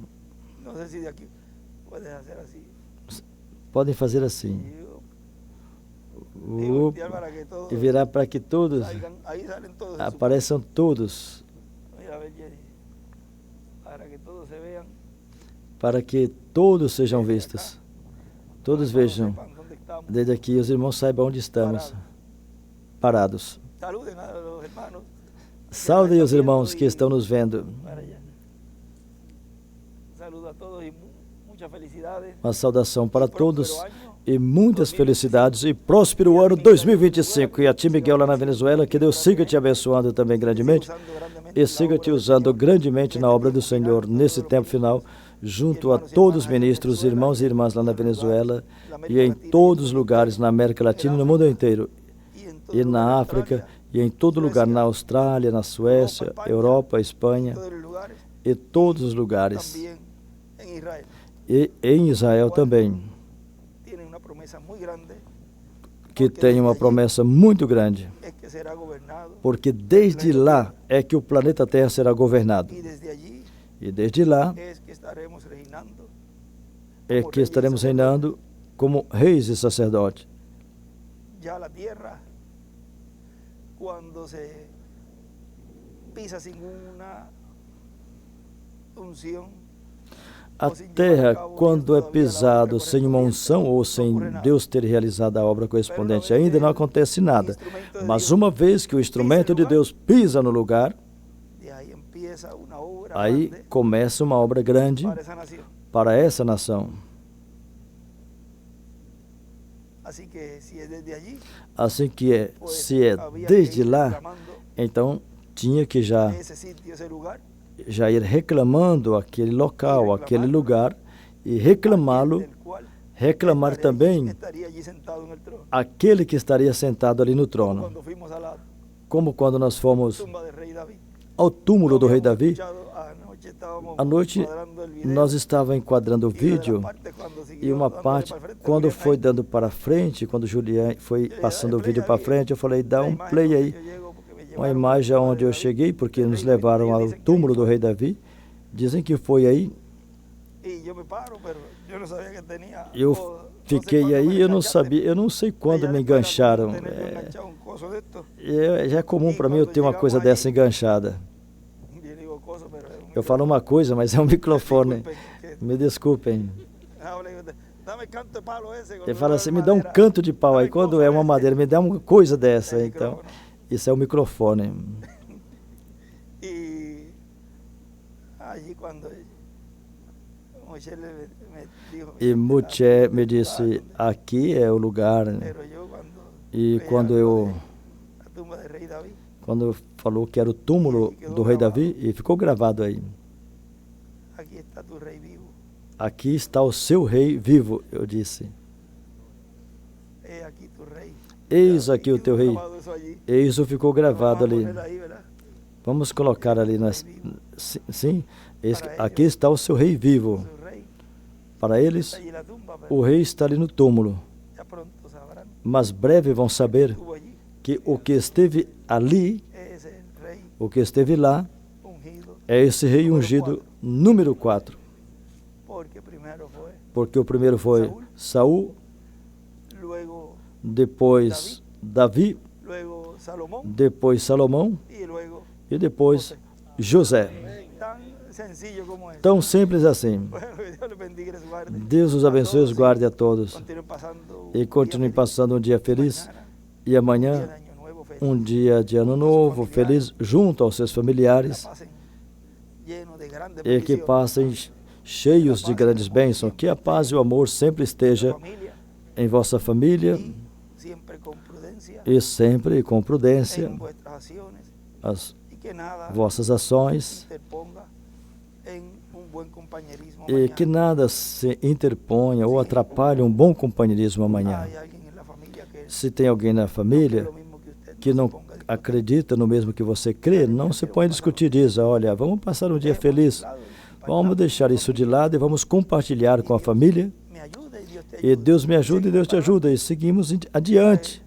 Podem fazer assim. E virar para que todos apareçam todos. Para que todos sejam vistos. Todos vejam. Desde aqui os irmãos saibam onde estamos. Parados. Saudem os irmãos que estão nos vendo. Uma saudação para todos e muitas felicidades e próspero ano 2025. E a ti, Miguel, lá na Venezuela, que Deus siga te abençoando também grandemente e siga te usando grandemente na obra do Senhor nesse tempo final, junto a todos os ministros, irmãos e irmãs lá na Venezuela e em todos os lugares na América Latina e no mundo inteiro, e na África e em todo lugar, na Austrália, na Suécia, Europa, Espanha e todos os lugares. E em Israel também, que tem uma promessa muito grande, porque desde lá é que o planeta Terra será governado. E desde lá é que estaremos reinando como reis e sacerdotes. Quando se pisa sem uma unção, a terra, quando é pisado sem uma unção ou sem Deus ter realizado a obra correspondente, ainda não acontece nada. Mas uma vez que o instrumento de Deus pisa no lugar, aí começa uma obra grande para essa nação. Assim que se é desde lá, então tinha que já ir reclamando aquele local, aquele lugar, e reclamar também aquele que estaria sentado ali no trono. Como quando nós fomos ao túmulo do rei Davi, à noite nós estávamos enquadrando o vídeo, e uma parte, quando foi dando para frente, quando o Julián foi passando o vídeo para frente, eu falei, dá um play aí. Uma imagem onde eu cheguei, porque nos levaram ao túmulo do rei Davi. Dizem que foi aí. Eu fiquei aí, eu não sabia, eu não sei quando me engancharam. Já é comum para mim eu ter uma coisa dessa enganchada. Eu falo uma coisa, mas é um microfone. Me desculpem. Ele fala assim, me dá um canto de pau aí. Quando é uma madeira, me dá uma coisa dessa. Então, isso é o microfone. E Muché me disse, aqui é o lugar. E quando falou que era o túmulo do rei Davi, e ficou gravado aí. Aqui está o seu rei vivo, eu disse. Eis aqui o teu rei. Isso ficou gravado ali. Vamos colocar ali. Sim, aqui está o seu rei vivo. Para eles, o rei está ali no túmulo. Mas breve vão saber que o que esteve ali, o que esteve lá, é esse rei ungido número 4. Porque o primeiro foi Saul, depois Davi, depois Salomão e depois José. Tão simples assim. Deus os abençoe e os guarde a todos. E continue passando um dia feliz. E amanhã, um dia de ano novo, feliz, junto aos seus familiares. E que passem cheios de grandes bênçãos. Que a paz e o amor sempre esteja em vossa família. E sempre com prudência. vossas ações e que nada se interponha ou atrapalhe um bom companheirismo amanhã. Se tem alguém na família que não acredita no mesmo que você crê, não se põe a discutir isso. Olha, vamos passar um dia feliz, vamos deixar isso de lado e vamos compartilhar com a família. E Deus me ajuda e Deus te ajuda. E seguimos adiante.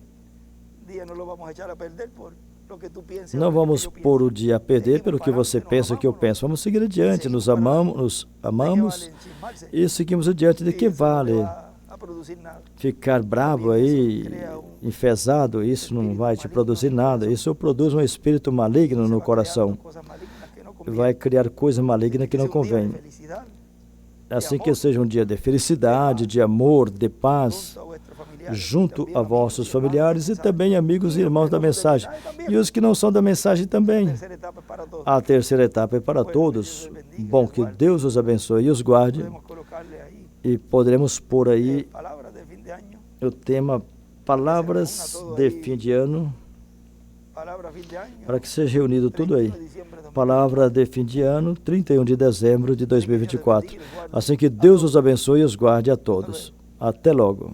Não vamos pôr o dia a perder pelo que você pensa que eu penso. Vamos seguir adiante. Nos amamos e seguimos adiante. De que vale ficar bravo aí, enfesado? Isso não vai te produzir nada. Isso produz um espírito maligno no coração. Vai criar coisa maligna que não convém. Assim que seja um dia de felicidade, de amor, de paz, junto a vossos familiares e também amigos e irmãos da mensagem. E os que não são da mensagem também. A terceira etapa é para todos. Bom, que Deus os abençoe e os guarde. E poderemos pôr aí o tema Palavras de Fim de Ano, para que seja reunido tudo aí. Palavra de fim de ano, 31 de dezembro de 2024. Assim que Deus os abençoe e os guarde a todos. Até logo.